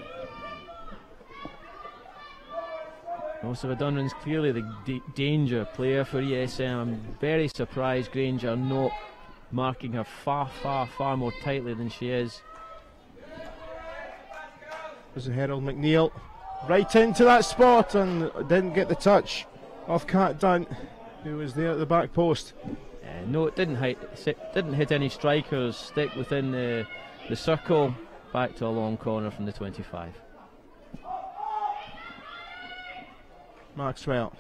Also, Dunran's clearly the danger player for ESM. I'm very surprised Grange are not marking her far more tightly than she is. There's a Harold McNeil right into that spot and didn't get the touch of Cat Dunn, who was there at the back post. No, it didn't hit any strikers. Stick within the circle. Back to a long corner from the 25. Maxwell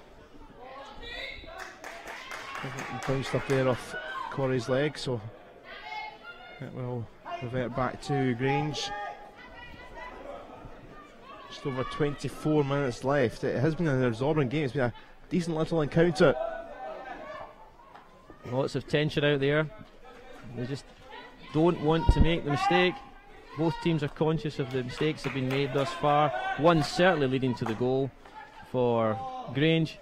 bounced up there off Corey's leg, so it will revert back to Grange. Just over 24 minutes left. It has been an absorbing game. It's been a decent little encounter. Lots of tension out there. They just don't want to make the mistake. Both teams are conscious of the mistakes that have been made thus far. One certainly leading to the goal for Grange.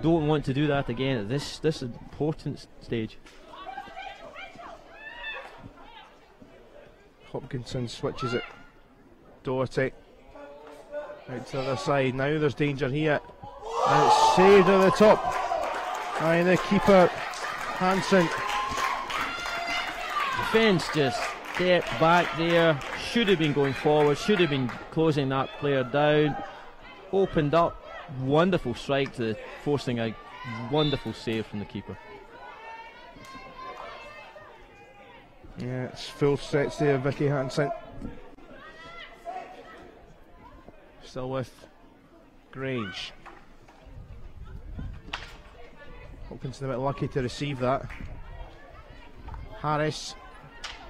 Don't want to do that again at this important stage. Hopkinson switches it Doherty out to the other side. Now there's danger here. And it's saved at the top by the keeper, Hansen. Defence just stepped back there. Should have been going forward. Should have been closing that player down. Opened up. Wonderful strike to forcing a wonderful save from the keeper. Yeah, it's full sets there, Vicky Hansen. Still with Grange. Hopkinson a bit lucky to receive that. Harris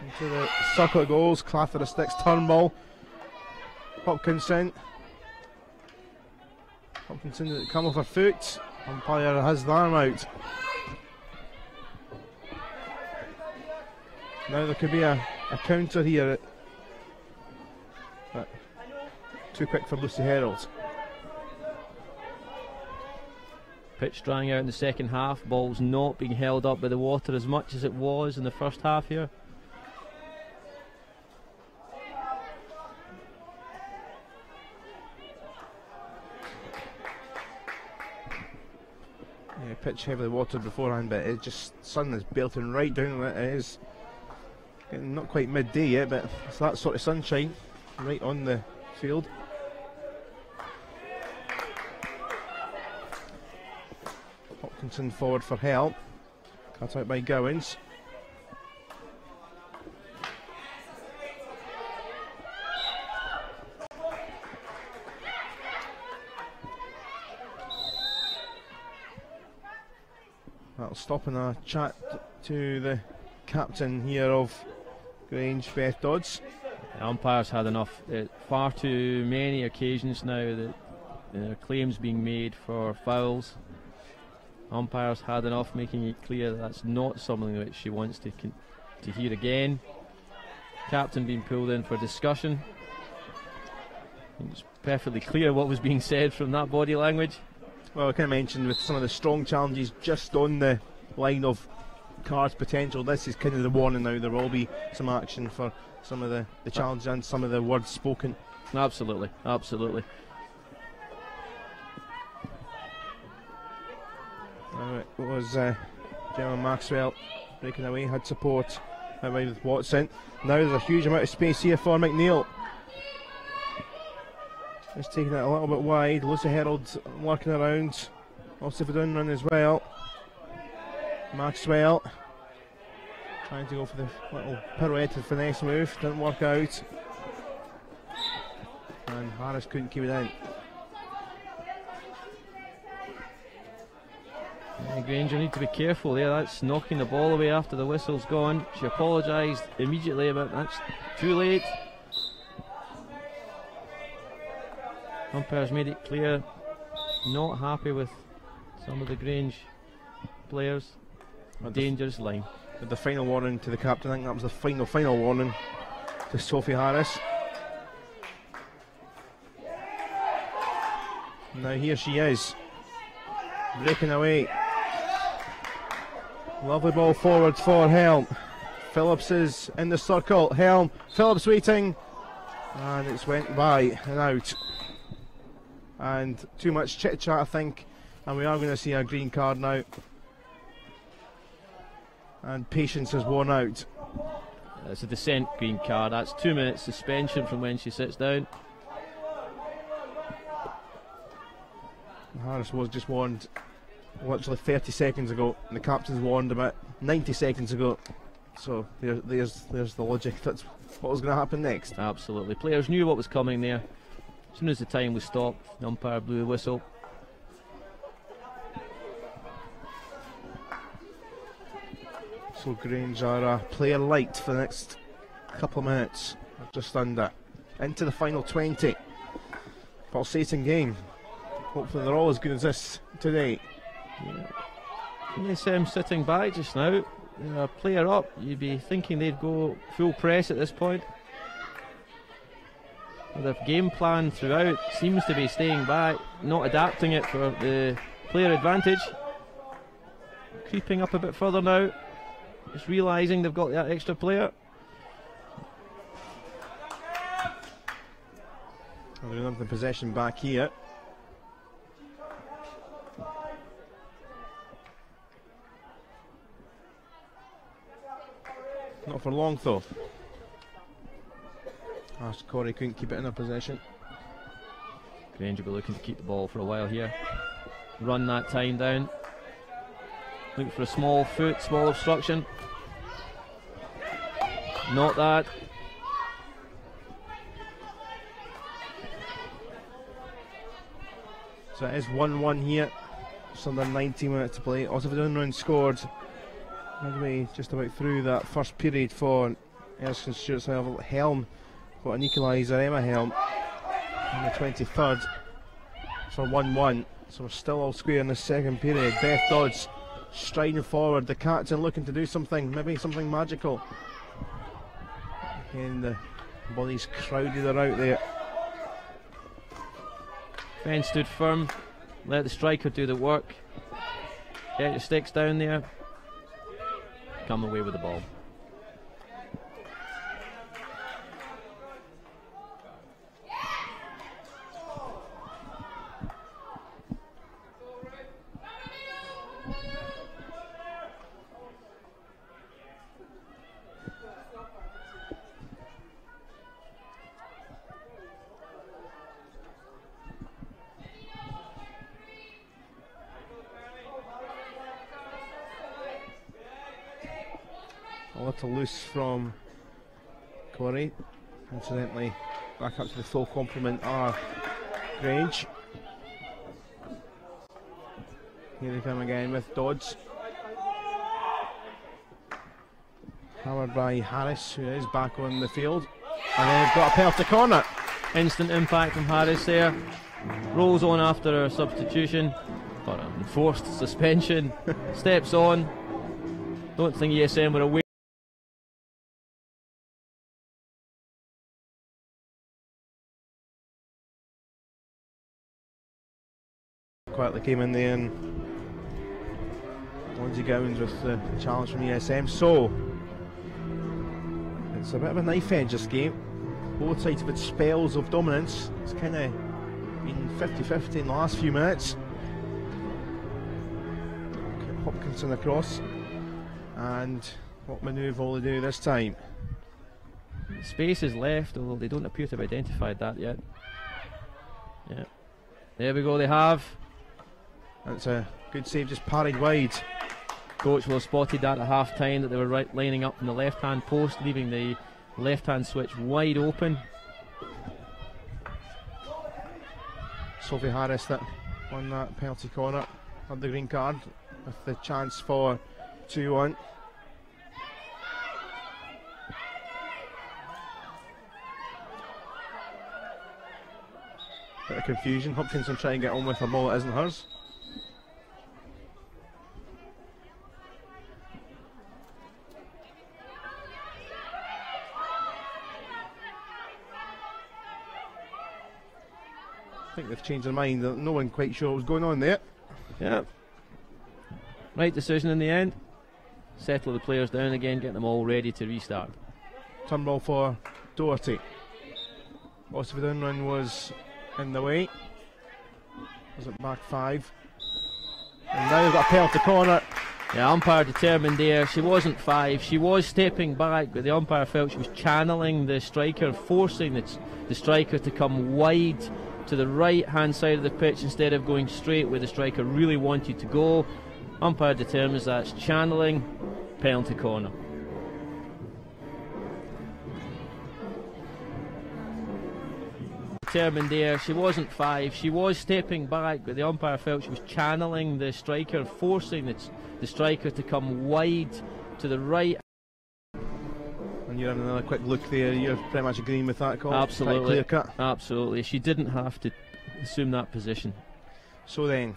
into the circle of goals. Clatter of sticks, Turnbull. Hopkinson come off her foot. Umpire has the arm out. Now there could be a counter here, but too quick for Lucy Herald. Pitch drying out in the second half. Ball's not being held up by the water as much as it was in the first half here. Yeah, pitch heavily watered beforehand, but it just, sun is belting right down on it. It is getting not quite midday yet, but it's that sort of sunshine right on the field. Hopkinson forward for help. Cut out by Gowans. That'll stop in a chat to the captain here of Grange, Beth Dodds. The umpires had enough. Far too many occasions now that there are claims being made for fouls. Umpires had enough, making it clear that that's not something that she wants to hear again. Captain being pulled in for discussion. It's perfectly clear what was being said from that body language. Well, I kind of mentioned with some of the strong challenges just on the line of cards potential, this is kind of the warning now. There will be some action for some of the challenges and some of the words spoken. Absolutely, absolutely. It was Gemma Maxwell breaking away, had support away with Watson. Now there's a huge amount of space here for McNeil. Just taking it a little bit wide. Lucy Herald working around. Also for down run as well. Maxwell trying to go for the little pirouette and finesse move. Didn't work out. And Harris couldn't keep it in. Granger need to be careful there. That's knocking the ball away after the whistle's gone. She apologised immediately, but that's too late. Umpires made it clear, not happy with some of the Grange players. A dangerous line. The final warning to the captain. I think that was the final warning to Sophie Harris. Now here she is, breaking away. Lovely ball forward for Helm. Phillips is in the circle. Helm, Phillips waiting, and it's went by and out. And too much chit chat, I think, and we are going to see a green card now. And patience has worn out. It's a dissent green card. That's 2 minutes suspension from when she sits down. Harris was just warned literally 30 seconds ago, and the captain's warned about 90 seconds ago. So there's the logic. That's what was going to happen next. Absolutely. Players knew what was coming there. As soon as the time was stopped, the umpire blew the whistle. So Grange are a player light for the next couple of minutes, just under. Into the final 20. Pulsating game. Hopefully they're all as good as this today. Yeah. Sitting back just now. They're a player up. You'd be thinking they'd go full press at this point. The game plan throughout seems to be staying back, not adapting it for the player advantage. Creeping up a bit further now. Just realising they've got that extra player. They're going to have the possession back here. Not for long though. Corey couldn't keep it in their possession. Grange will be looking to keep the ball for a while here. Run that time down. Looking for a small foot, small obstruction. Not that. So it is 1-1 here. Just under 90 minutes to play. Also, the down round scored midway just about through that first period for Erskine Stewart's Helm. Got an equaliser, Emma Helm, on the 23rd for 1-1. So we're still all square in the second period. Beth Dodds striding forward. The captain looking to do something, maybe something magical. Again, the bodies crowded are out there. Ben stood firm, let the striker do the work. Get your sticks down there. Come away with the ball. A little loose from Corey. Incidentally, back up to the full complement are Grange. Here they come again with Dodds. Hammered by Harris, who is back on the field. And then they've got a penalty corner. Instant impact from Harris there. Rolls on after a substitution. Got an enforced suspension. Steps on. Don't think ESM were aware. Quietly came in there and Lindsay Gowans with the challenge from ESM. So it's a bit of a knife edge this game. Both sides have had spells of dominance. It's kind of been 50-50 in the last few minutes. Hopkinson across, and what manoeuvre will they do this time? Space is left, although they don't appear to have identified that yet. Yeah, there we go, they have. That's a good save, just parried wide. Coach will have spotted that at half time, that they were lining up in the left hand post, leaving the left hand switch wide open. Sophie Harris that won that penalty corner, had the green card with the chance for 2-1. Bit of confusion. Hopkinson trying to get on with a ball that isn't hers. I think they've changed their mind. No one quite sure what was going on there. Yeah. Right decision in the end. Settle the players down again, get them all ready to restart. Turn ball for Doherty. Also, the down run was in the way. Was it back 5? And now they've got a penalty corner. Yeah, umpire determined there. She wasn't 5. She was stepping back, but the umpire felt she was channeling the striker, forcing the striker to come wide to the right hand side of the pitch instead of going straight where the striker really wanted to go. Umpire determines that's channeling. Penalty corner. Determined there. She wasn't 5. She was stepping back, but the umpire felt she was channeling the striker, forcing the striker to come wide to the right. And you're having another quick look there. You're pretty much agreeing with that call. Absolutely. Quite clear cut. Absolutely. She didn't have to assume that position. So then,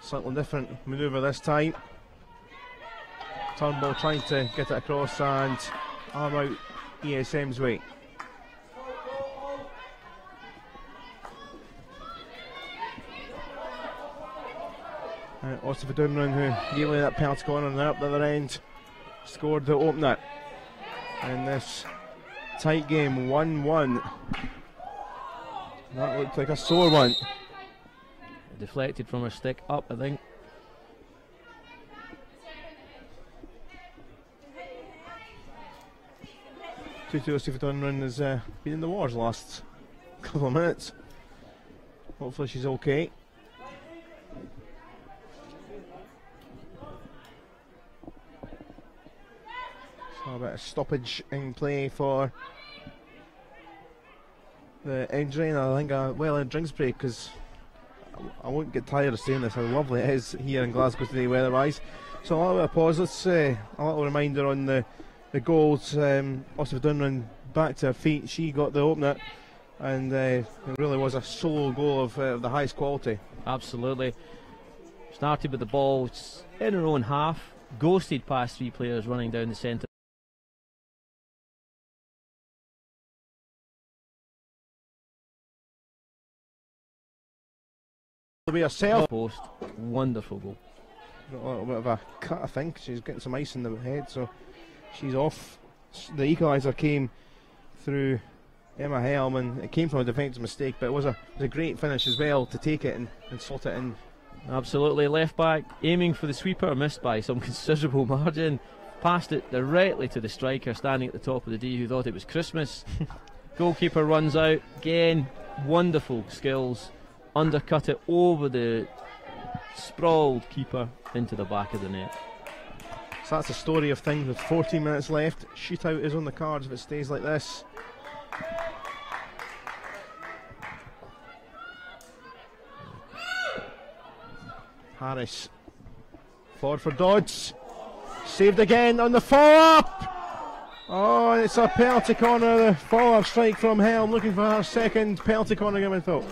slightly different manoeuvre this time. Turnbull trying to get it across and arm out ESM's way. Also for Downrun, who nearly that penalty corner and they're up the other end, scored the opener in this Tight game, 1-1. That looked like a sore one. Deflected from her stick up, I think. Steve Dunran has been in the wars the last couple of minutes. Hopefully she's okay. So a bit of stoppage in play for the injury, and I think a well-earned drinks break, because I won't get tired of saying this how lovely it is here in Glasgow today weather-wise. So a little bit of pause. Let's a little reminder on the goals. Oscar Dunran back to her feet. She got the opener, and it really was a solo goal of the highest quality. Absolutely. Started with the ball in her own half, ghosted past 3 players running down the centre. Herself. Post, wonderful goal. Got a little bit of a cut, I think. She's getting some ice in the head, so she's off. The equaliser came through Emma Helm, and it came from a defensive mistake, but it was a great finish as well to take it and slot it in. Absolutely. Left back aiming for the sweeper, missed by some considerable margin. Passed it directly to the striker standing at the top of the D, who thought it was Christmas. Goalkeeper runs out again. Wonderful skills. Undercut it over the sprawled keeper into the back of the net. So that's the story of things with 14 minutes left. Shootout is on the cards if it stays like this. Harris forward for Dodds. Saved again on the follow-up. Oh, and it's a penalty corner. The follow-up strike from Helm, looking for her second penalty corner given thought.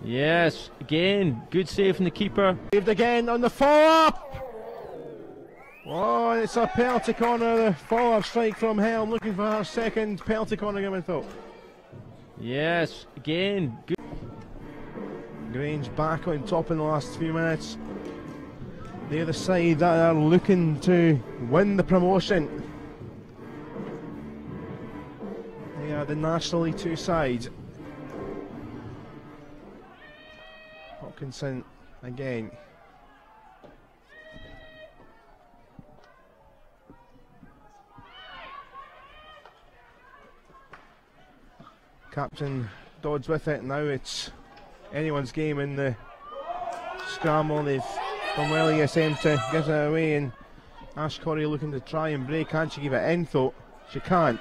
Yes, again, good save from the keeper. Saved again on the follow-up. Oh, and it's a penalty corner. The follow-up strike from Helm, looking for her second penalty corner given thought. Yes, again, good. Grange back on top in the last few minutes. The other side that are looking to win the promotion. They are the National League 2 side. Hopkinson again. Captain Dodds with it. Now it's anyone's game in the scramble. They've done well, ESM, to get it away, and Ash Corrie looking to try and break. Can she give it in though? She can't.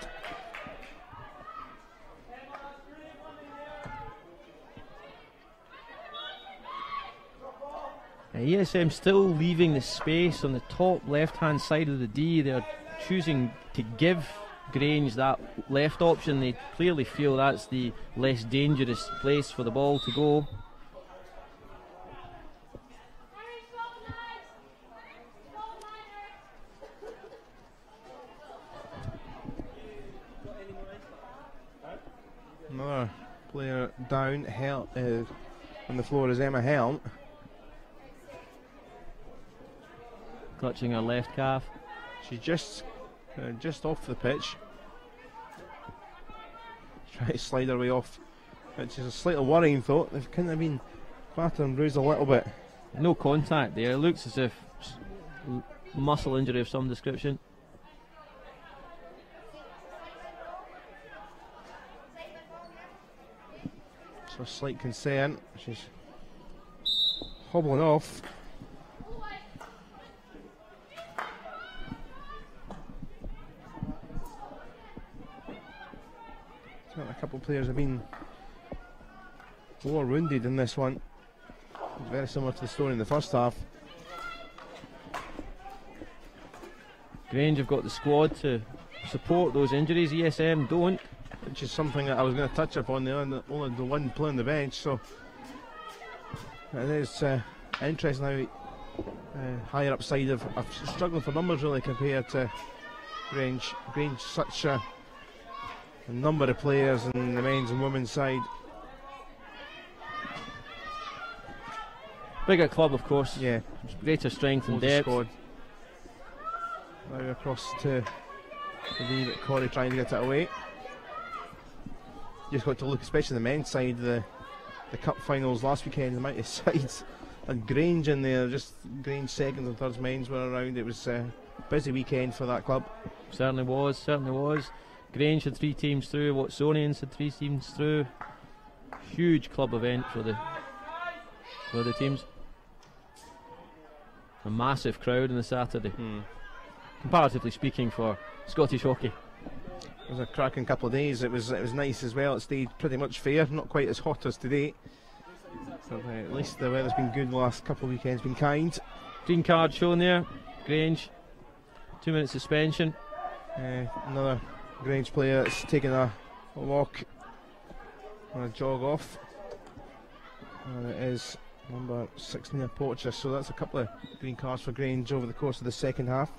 ESM still leaving the space on the top left hand side of the D. They're choosing to give Grange that left option. They clearly feel that's the less dangerous place for the ball to go. Another player down on the floor is Emma Helm. Clutching her left calf. She's just off the pitch. Try to slide her way off, which is a slightly worrying thought. They've kind of been battered and bruised a little bit. No contact there. It looks as if muscle injury of some description. So a slight concern. She's hobbling off. A couple of players have been more wounded in this one. It's very similar to the story in the first half. Grange have got the squad to support those injuries. ESM don't. Which is something that I was going to touch upon there, and only the one player on the bench. So it is interesting how higher up side of struggling for numbers really compared to Grange. Grange such a number of players in the men's and women's side. Bigger club, of course. Yeah. Greater strength and Loads of depth. squad. Now across to the Corrie trying to get it away. just got to look, especially the men's side, the cup finals last weekend, the amount of sides and Grange in there, just Grange seconds and thirds men's were around. It was a busy weekend for that club. Certainly was, certainly was. Grange had 3 teams through, Watsonians had 3 teams through. Huge club event for the teams. A massive crowd on the Saturday, comparatively speaking, for Scottish hockey. It was a cracking couple of days. It was nice as well. It stayed pretty much fair, not quite as hot as today. But at least the weather's been good the last couple of weekends, been kind. Green card shown there, Grange, 2-minute suspension. Another Grange player that's taking a walk and a jog off. And it is number 16 of Porcher, so that's a couple of green cards for Grange over the course of the second half.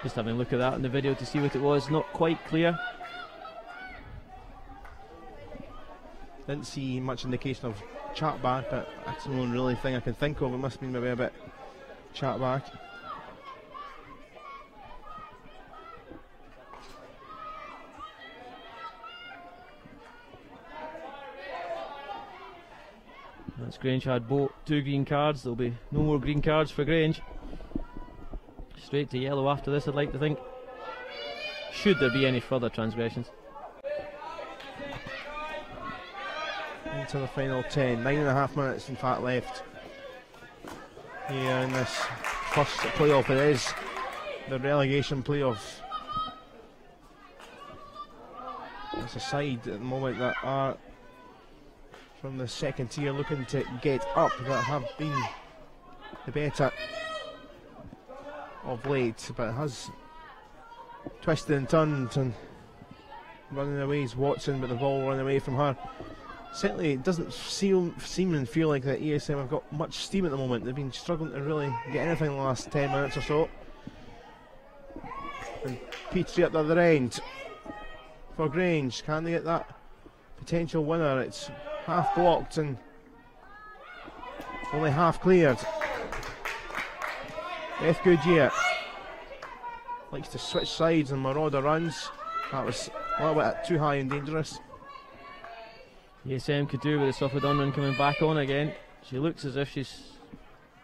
Just having a look at that in the video to see what it was, not quite clear. Didn't see much indication of chat back, but that's the only really thing I can think of. It must have been maybe a bit chat back. That's Grange had 2 green cards. There'll be no more green cards for Grange. Straight to yellow after this, I'd like to think, should there be any further transgressions. Into the final 10, 9.5 minutes in fact left here in this first playoff. It is the relegation playoff. There's a side at the moment that are from the second tier looking to get up, that have been the better of late, but it has twisted and turned, and running away is Watson, but the ball running away from her. Certainly it doesn't seem and feel like that ESM have got much steam at the moment. They've been struggling to really get anything in the last 10 minutes or so. And Petrie at the other end for Grange. Can they get that potential winner? It's half blocked and only half cleared. Beth Goodyear likes to switch sides and Marauder runs. That was a little bit too high and dangerous. ESM could do with the Suffolk Dunman coming back on again. She looks as if she's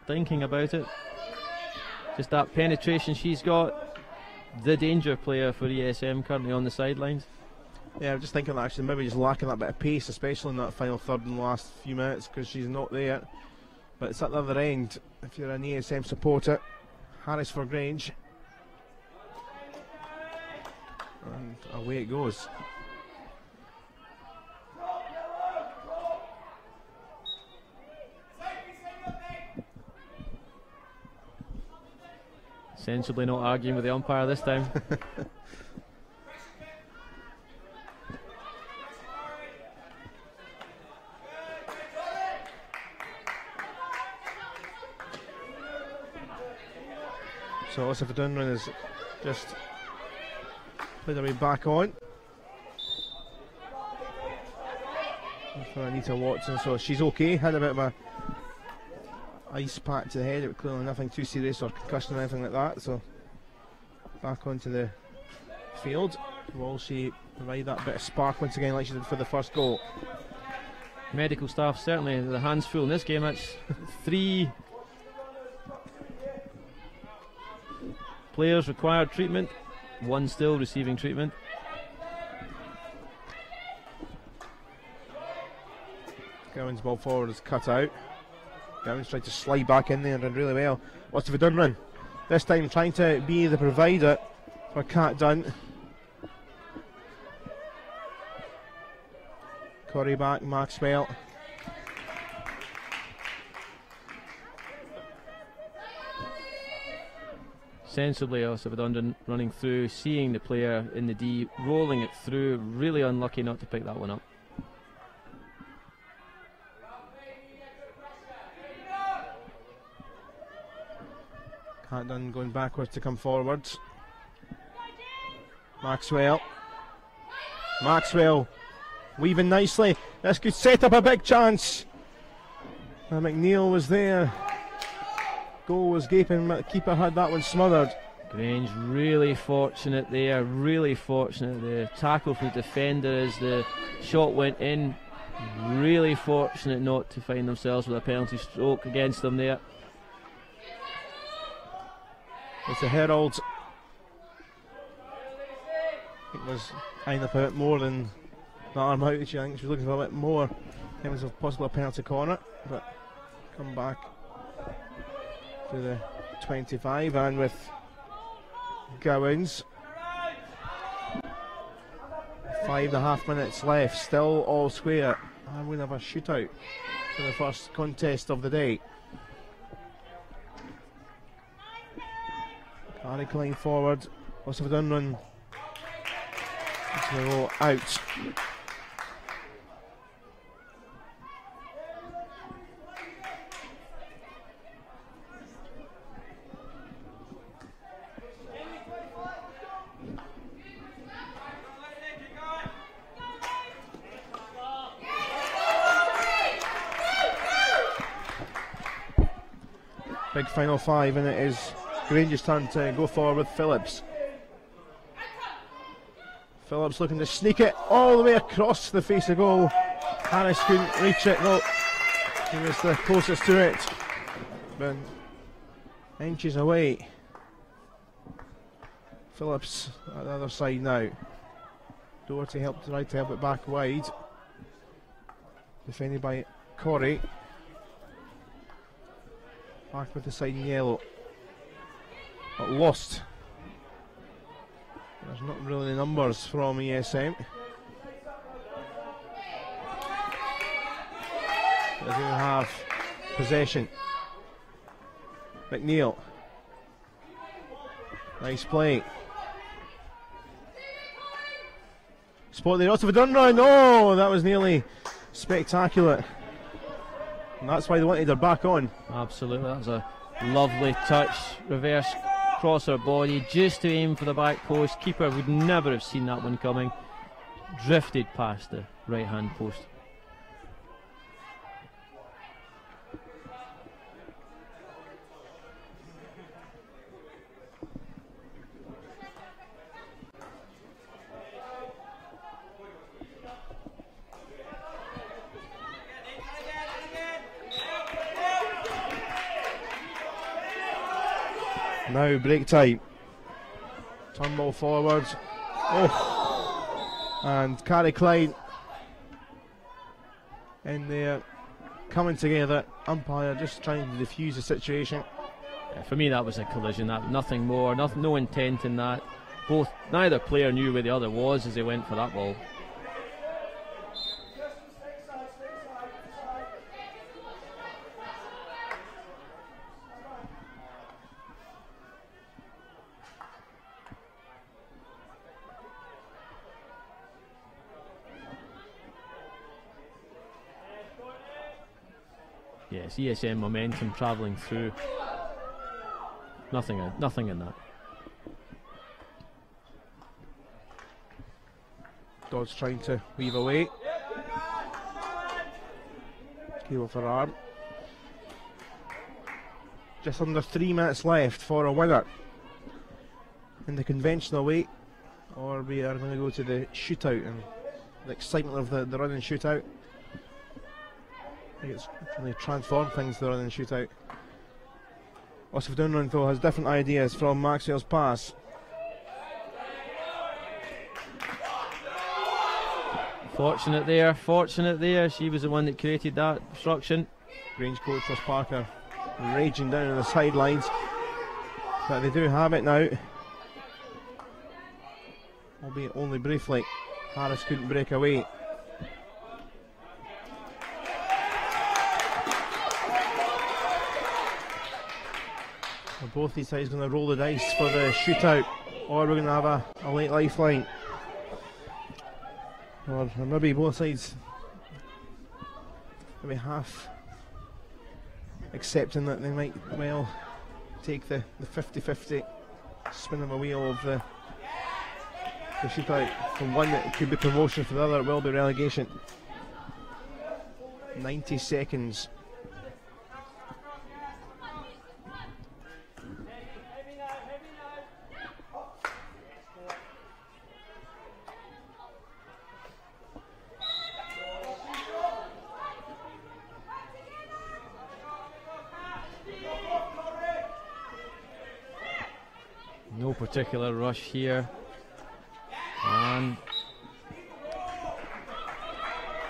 thinking about it. Just that penetration she's got. The danger player for ESM currently on the sidelines. Yeah, I'm just thinking that actually maybe just lacking that bit of pace, especially in that final third in the last few minutes, because she's not there. But it's at the other end. If you're an ESM supporter, Harris for Grange. And away it goes. Sensibly not arguing with the umpire this time. So Osiph Dunran has just played her way back on for Anita Watson, so she's okay. Had a bit of a ice pack to the head, but clearly nothing too serious or concussion or anything like that, so back onto the field. Will she provide that bit of spark once again like she did for the first goal? Medical staff certainly the hands full in this game. That's 3 players required treatment, 1 still receiving treatment. Gowan's ball forward is cut out. Gowan's tried to slide back in there and did really well. Osiph Dunran this time trying to be the provider for Cat Dunn. Corey back, Maxwell. Sensibly Osiph Dunran running through, seeing the player in the D, rolling it through. Really unlucky not to pick that one up. Cat Dunn going backwards to come forwards. Maxwell weaving nicely. This could set up a big chance. And McNeil was there. Goal was gaping, keeper had that one smothered. Grange really fortunate there, really fortunate. The tackle from the defender as the shot went in. Really fortunate not to find themselves with a penalty stroke against them there. It's the Herald. I think there's eyeing up a bit more than that arm out. I think she was looking for a bit more in terms of possible penalty corner, but come back to the 25 and with Gowans. 5.5 minutes left, still all square, and we'll have a shootout for the first contest of the day. Harry Klein forward, must have done run. It's going to go out. Big final five, and it is Grange's turn to go forward with Phillips. Phillips looking to sneak it all the way across the face of goal. Harris couldn't reach it, no. He was the closest to it, but inches away. Phillips at the other side now. Doherty tried to help it back wide. Defended by Corey. Back with the side in yellow. But lost. There's not really the numbers from ESM. They do have possession. McNeil. Nice play. Spot there, also a done run. Oh, that was nearly spectacular. And that's why they wanted her back on. Absolutely, that was a lovely touch. Reverse across her body just to aim for the back post. Keeper would never have seen that one coming. Drifted past the right hand post. Now break time. Turnbull forwards. Oh! And Carrie Klein in there, coming together. Umpire just trying to defuse the situation. Yeah, for me, that was a collision. That nothing more, no intent in that. Neither player knew where the other was as they went for that ball. Yes, ESM momentum travelling through. Nothing in that. Dodds trying to weave away. Cable for arm. Just under 3 minutes left for a winner in the conventional way, or we are going to go to the shootout and the excitement of the run and shootout. I think it's really transformed things, the run and shootout. Osif Downrun though has different ideas from Maxwell's pass. Fortunate there. She was the one that created that obstruction. Grange coach Ross Parker raging down on the sidelines, but they do have it now, albeit only briefly. Harris couldn't break away. Both these sides going to roll the dice for the shootout, or we're going to have a late lifeline, or maybe both sides maybe half accepting that they might well take the 50-50 spin of a wheel of the The shootout from one that could be promotion, for the other it will be relegation. 90 seconds. No particular rush here. And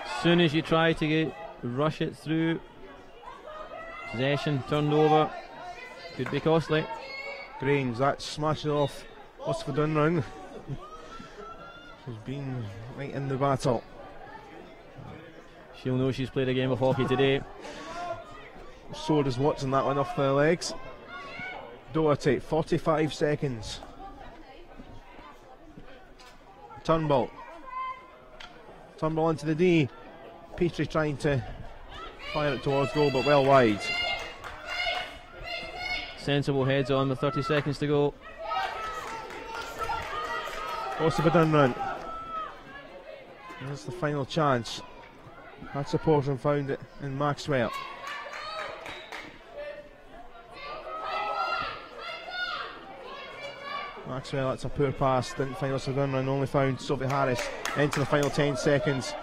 as soon as you try to rush it through, possession turned over, could be costly. Grange, that smashes off Oscar Dunround. She's been right in the battle. She'll know she's played a game of hockey today. So does watching that one off the legs. Doherty, 45 seconds. Turnbull. Turnbull into the D. Petrie trying to fire it towards goal, but well wide. Sensible heads on with 30 seconds to go. Also for Dunrun. That's the final chance. Had support and found it in Maxwell. Maxwell, that's a poor pass, didn't find us a Dunrun and only found Sophie Harris into the final 10 seconds.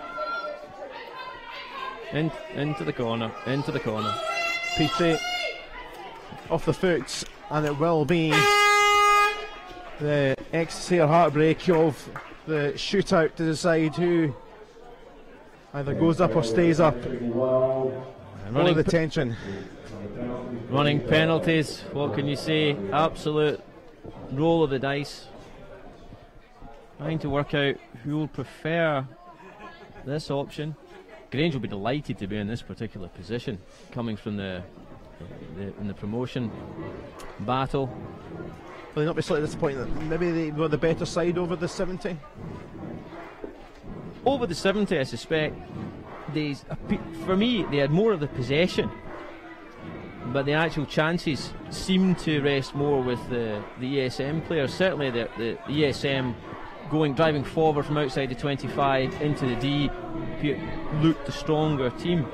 Into the corner, into the corner. Petrie off the foot, and it will be the ecstasy or heartbreak of the shootout to decide who either goes up or stays up. Running the tension. Running penalties, what can you say? Absolute roll of the dice. Trying to work out who will prefer this option. Grange will be delighted to be in this particular position, coming from in the promotion battle. Will they not be slightly disappointed that maybe they were the better side over the 70? Over the 70, I suspect. For me, they had more of the possession, but the actual chances seem to rest more with the ESM players. Certainly the ESM driving forward from outside the 25 into the D looked the stronger team.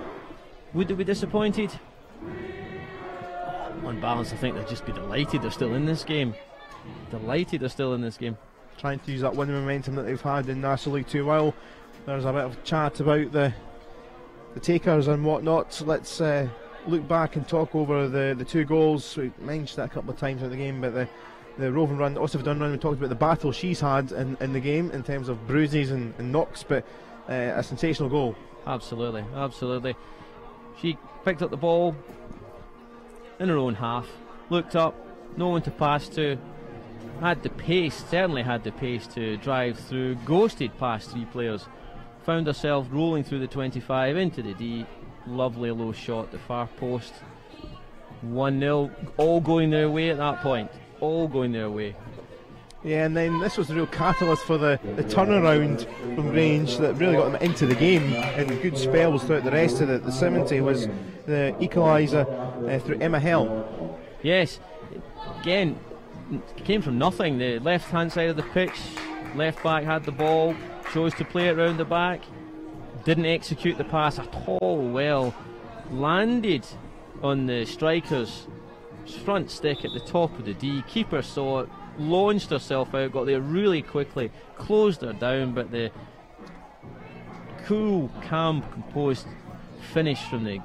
Would they be disappointed? On balance, I think they'll just be delighted they're still in this game. Delighted they're still in this game. Trying to use that winning momentum that they've had in National League 2 while there's a bit of chat about the takers and whatnot. Let's look back and talk over the two goals. We mentioned that a couple of times in the game, but the roving run, also done run, we talked about the battle she's had in the game in terms of bruises and knocks, but a sensational goal. Absolutely, absolutely. She picked up the ball in her own half, looked up, no one to pass to, had the pace, certainly had the pace to drive through, ghosted past three players, found herself rolling through the 25 into the D. Lovely low shot, the far post. 1-0, all going their way at that point, all going their way. Yeah, and then this was the real catalyst for the turnaround from Grange that really got them into the game in good spells throughout the rest of the 70 was the equaliser through Emma Helm. Yes, again, came from nothing. The left hand side of the pitch, left back had the ball, chose to play it round the back, didn't execute the pass at all well, landed on the striker's front stick at the top of the D. Keeper saw it, launched herself out, got there really quickly, closed her down, but the cool, calm, composed finish from the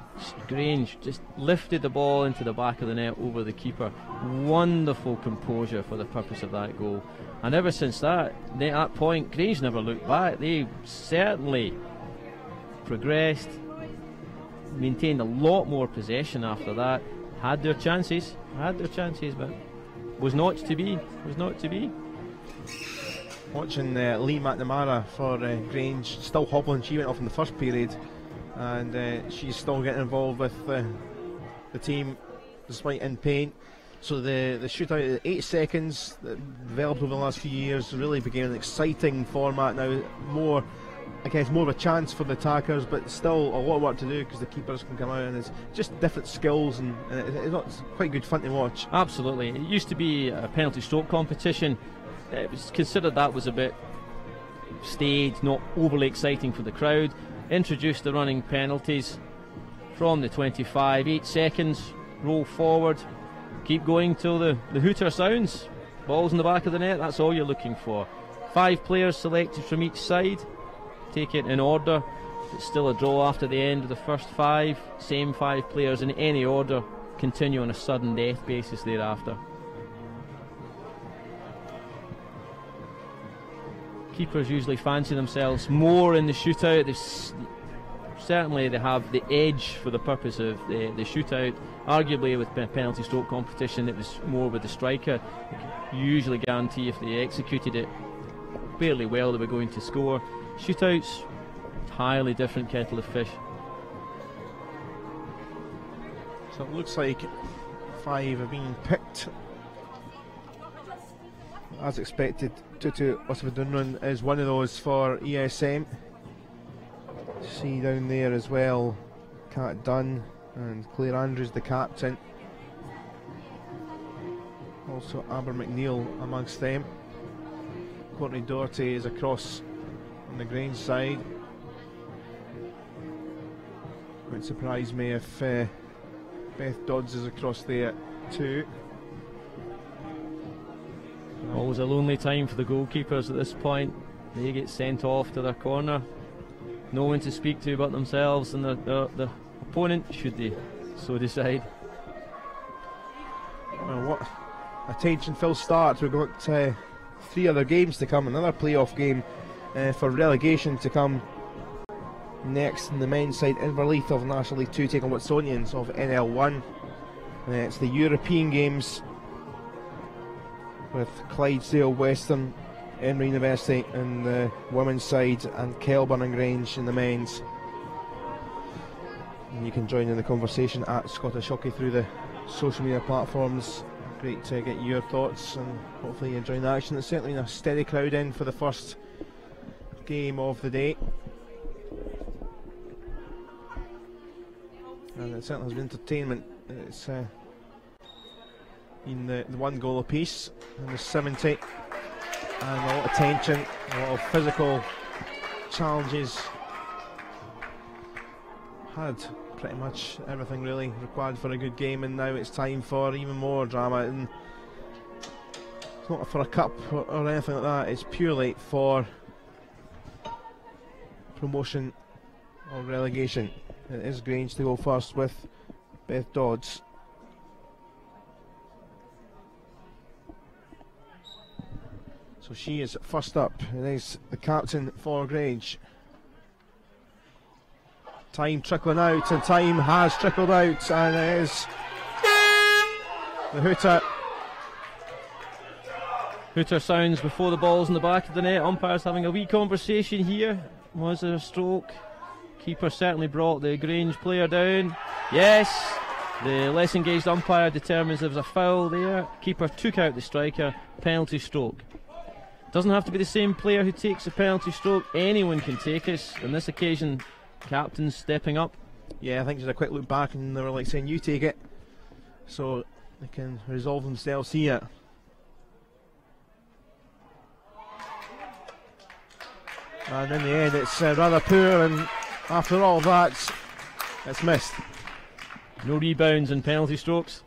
Grange just lifted the ball into the back of the net over the keeper. Wonderful composure for the purpose of that goal. And ever since that point, Grange never looked back. They certainly progressed, maintained a lot more possession after that, had their chances, but was not to be. Watching Lee McNamara for Grange, still hobbling. She went off in the first period, and she's still getting involved with the team despite in pain. So the shootout at 8 seconds that developed over the last few years really became an exciting format now. More of a chance for the attackers, but still a lot of work to do because the keepers can come out and it's just different skills, and it's quite good fun to watch. Absolutely. It used to be a penalty stroke competition. It was considered that was a bit staid, not overly exciting for the crowd. Introduce the running penalties from the 25, 8 seconds, roll forward, keep going till the hooter sounds. Ball's in the back of the net, that's all you're looking for. 5 players selected from each side, take it in order. It's still a draw after the end of the first 5, same 5 players in any order, continue on a sudden death basis thereafter. Keepers usually fancy themselves more in the shootout. Certainly they have the edge for the purpose of the shootout. Arguably with penalty stroke competition it was more with the striker. You could usually guarantee if they executed it fairly well they were going to score. Shootouts, entirely different kettle of fish. So it looks like 5 have been picked. As expected, Tutu Osifadunrun is one of those for ESM. See down there as well, Kat Dunn and Claire Andrews, the captain. Also Aber McNeil amongst them. Courtney Doherty is across on the Grange side. Wouldn't surprise me if Beth Dodds is across there too. Always a lonely time for the goalkeepers at this point. They get sent off to their corner. No one to speak to but themselves and the opponent, should they so decide. Well, what a tension-filled start. We've got 3 other games to come. Another playoff game for relegation to come next. In the men's side, Inverleith of National League 2 taking Watsonians of NL1. It's the European games with Clydesdale, Western, Emory University in the women's side, and Kelburn and Grange in the men's. And you can join in the conversation at Scottish Hockey through the social media platforms. Great to get your thoughts and hopefully you enjoy the action. There's certainly a steady crowd in for the first game of the day, and it certainly has been entertainment. It's in the 1 goal apiece in the 70, and a lot of tension, a lot of physical challenges. Had pretty much everything really required for a good game, and now it's time for even more drama. And it's not for a cup or anything like that, it's purely for promotion or relegation. It is Grange to go first with Beth Dodds. So she is first up. It is the captain for Grange. Time trickling out, and time has trickled out, and it is the hooter. Hooter sounds before the ball's in the back of the net. Umpires having a wee conversation here. Was there a stroke? Keeper certainly brought the Grange player down. Yes, the less engaged umpire determines there was a foul there. Keeper took out the striker. Penalty stroke. Doesn't have to be the same player who takes a penalty stroke. Anyone can take it. On this occasion, captain's stepping up. Yeah, I think just a quick look back and they were like saying, you take it. So they can resolve themselves here. And in the end it's rather poor, and after all that it's missed. No rebounds and penalty strokes.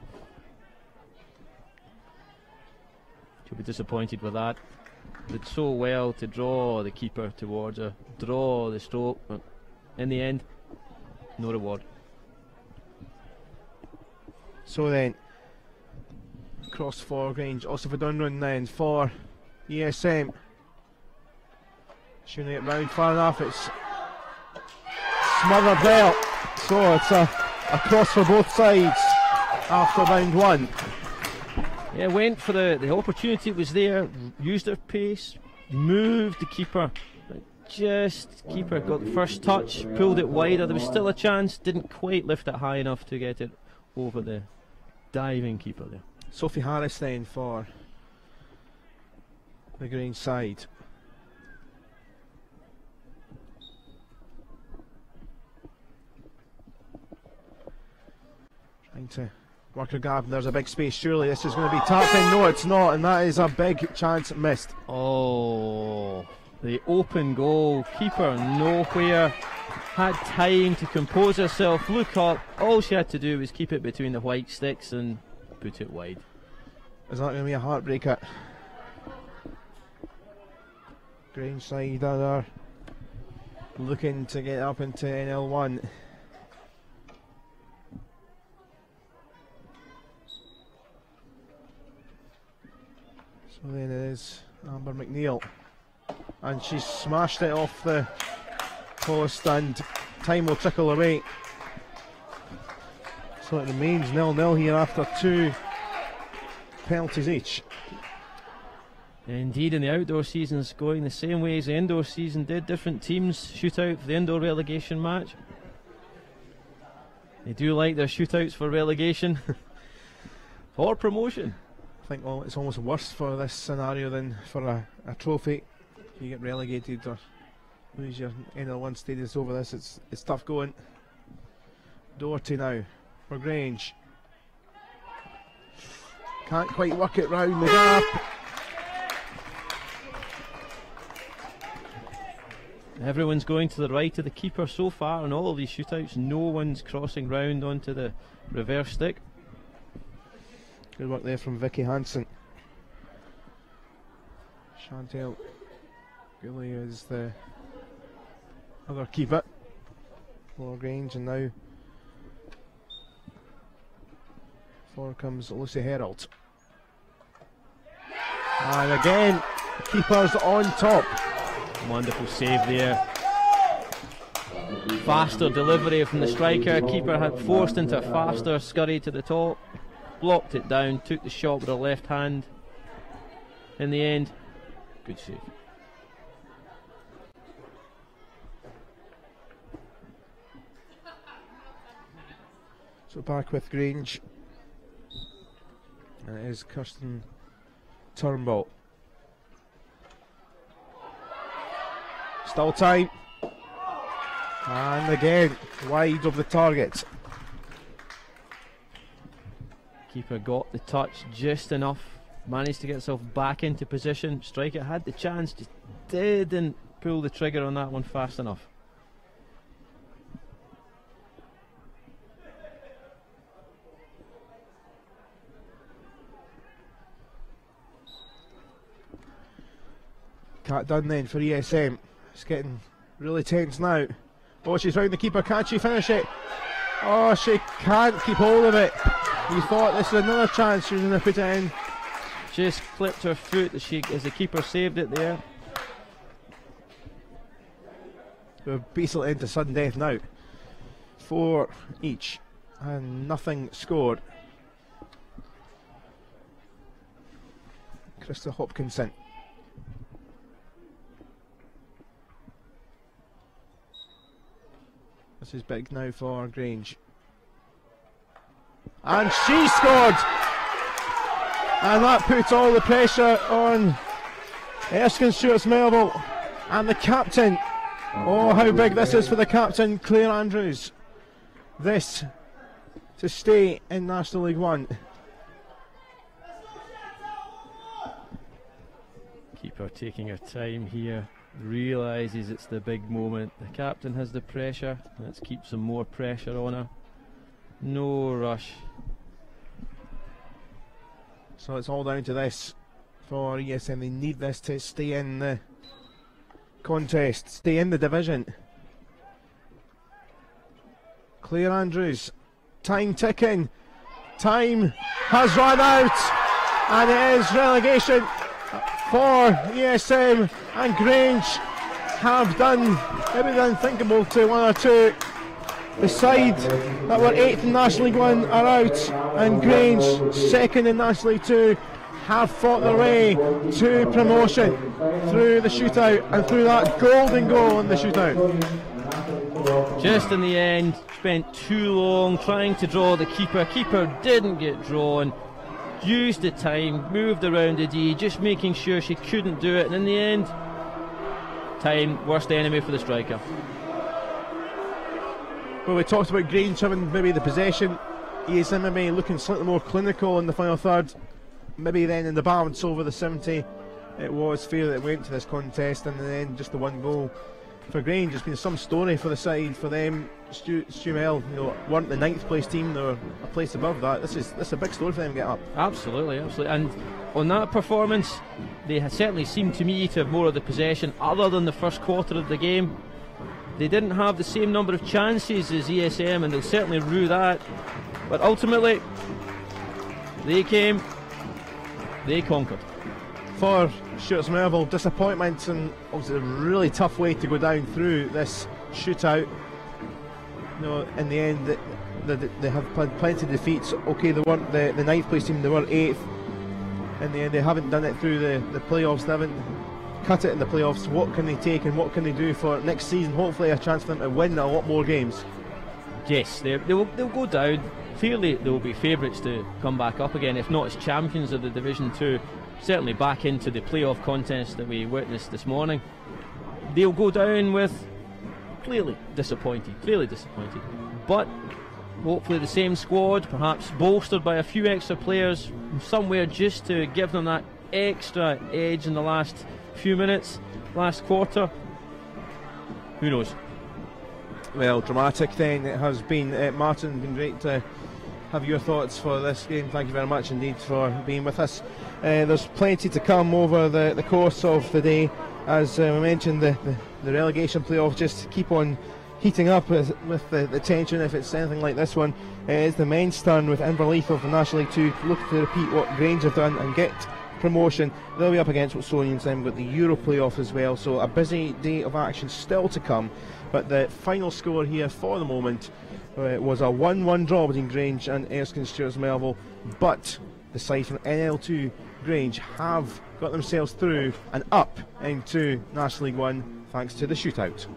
She'll be disappointed with that. Did so well to draw the keeper towards her, draw the stroke, but in the end, no reward. So then, cross for Grange, also for Dunrun then for ESM. Shooting it round far enough, it's smothered there. So it's a cross for both sides after round 1. Yeah, went for the opportunity, was there, used her pace, moved the keeper, but just keeper got the first touch, pulled it wider. There was still a chance, didn't quite lift it high enough to get it over the diving keeper there. Sophie Harris then for the Grange side. Trying to work her gap, and there's a big space. Surely this is going to be tapped in. No, it's not, and that is a big chance missed. Oh, The open goal, keeper nowhere, had time to compose herself, look up, all she had to do was keep it between the white sticks and put it wide. Is that going to be a heartbreaker? Grange side are looking to get up into NL1. So then it is Amber McNeil, and she's smashed it off the post, and time will trickle away. So it remains 0-0 here after 2 penalties each. Indeed, and the outdoor season's going the same way as the indoor season did. Different teams shoot out for the indoor relegation match. They do like their shootouts for relegation or promotion. I think it's almost worse for this scenario than for a trophy. If you get relegated or lose your NL1 status over this, it's tough going. Doherty now for Grange. Can't quite work it round the gap. Everyone's going to the right of the keeper so far in all of these shootouts. No one's crossing round onto the reverse stick. Good work there from Vicky Hansen. Chantel Gully is the other keeper for Grange, and now forward comes Lucy Herald. And again, keeper's on top. Wonderful save there. Faster delivery from the striker. Keeper had forced into a faster scurry to the top, blocked it down, took the shot with her left hand. In the end, good save. So back with Grange, and it is Kirsten Turnbull. Still time, and again wide of the target. Keeper got the touch just enough, managed to get herself back into position. Striker had the chance, just didn't pull the trigger on that one fast enough. Cat done then for ESM. It's getting really tense now. Oh, she's round the keeper. Can't she finish it? Oh, she can't keep hold of it. You thought this was another chance she was going to put it in. Just clipped her foot as the keeper saved it there. We're basically into sudden death now. 4 each and nothing scored. Krista Hopkinson. This is big now for Grange. And she scored! And that puts all the pressure on Erskine Stewart's Melville and the captain. Oh, how big this is for the captain, Claire Andrews. This to stay in National League One. Keeper taking her time here, realises it's the big moment. The captain has the pressure, let's keep some more pressure on her. No rush. So it's all down to this for ESM. They need this to stay in the contest, stay in the division. Claire Andrews, time ticking. Time has run out, and it is relegation for ESM, and Grange have done maybe the unthinkable to 1 or 2. The side that were 8th in National League 1 are out, and Grange, 2nd in National League 2, have fought their way to promotion through the shootout and through that golden goal in the shootout. Just in the end, spent too long trying to draw the keeper. Keeper didn't get drawn, used the time, moved around the D, just making sure she couldn't do it, and in the end, time, worst enemy for the striker. Well, we talked about Grange having maybe the possession, ESM maybe looking slightly more clinical in the final third, maybe then in the balance over the 70 it was fair that it went to this contest, and then just the one goal for Grange. It's been some story for the side. For them, Stewart, weren't the 9th place team, they were a place above that. This is a big story for them to get up. Absolutely. And on that performance, they certainly seemed to me to have more of the possession other than the first quarter of the game. They didn't have the same number of chances as ESM, and they'll certainly rue that, but ultimately they came, they conquered. For Stuart's Melville, disappointment, and obviously a really tough way to go down through this shootout. In the end, they have had plenty of defeats. Okay, they weren't the 9th place team, they were 8th. In the end, they haven't done it through the playoffs, they haven't cut it in the playoffs. What can they take and what can they do for next season? Hopefully a chance for them to win a lot more games. Yes, they'll go down. Clearly they will be favourites to come back up again, if not as champions of the Division 2, certainly back into the playoff contest that we witnessed this morning. They'll go down with clearly disappointed, but hopefully the same squad, perhaps bolstered by a few extra players somewhere just to give them that extra edge in the last few minutes, last quarter. Who knows? Well, dramatic then it has been. Martin, been great to have your thoughts for this game. Thank you very much indeed for being with us. There's plenty to come over the course of the day. As we mentioned, the relegation playoffs just keep on heating up with the tension. If it's anything like this one, it's the men's turn with Inverleith of the National League 2 look to repeat what Grange have done and get promotion. They'll be up against Watsonians, then we've got the Euro playoff as well, so a busy day of action still to come. But the final score here for the moment was a 1-1 draw between Grange and Erskine Stewart's Melville, but the side from NL2 Grange have got themselves through and up into National League 1 thanks to the shootout.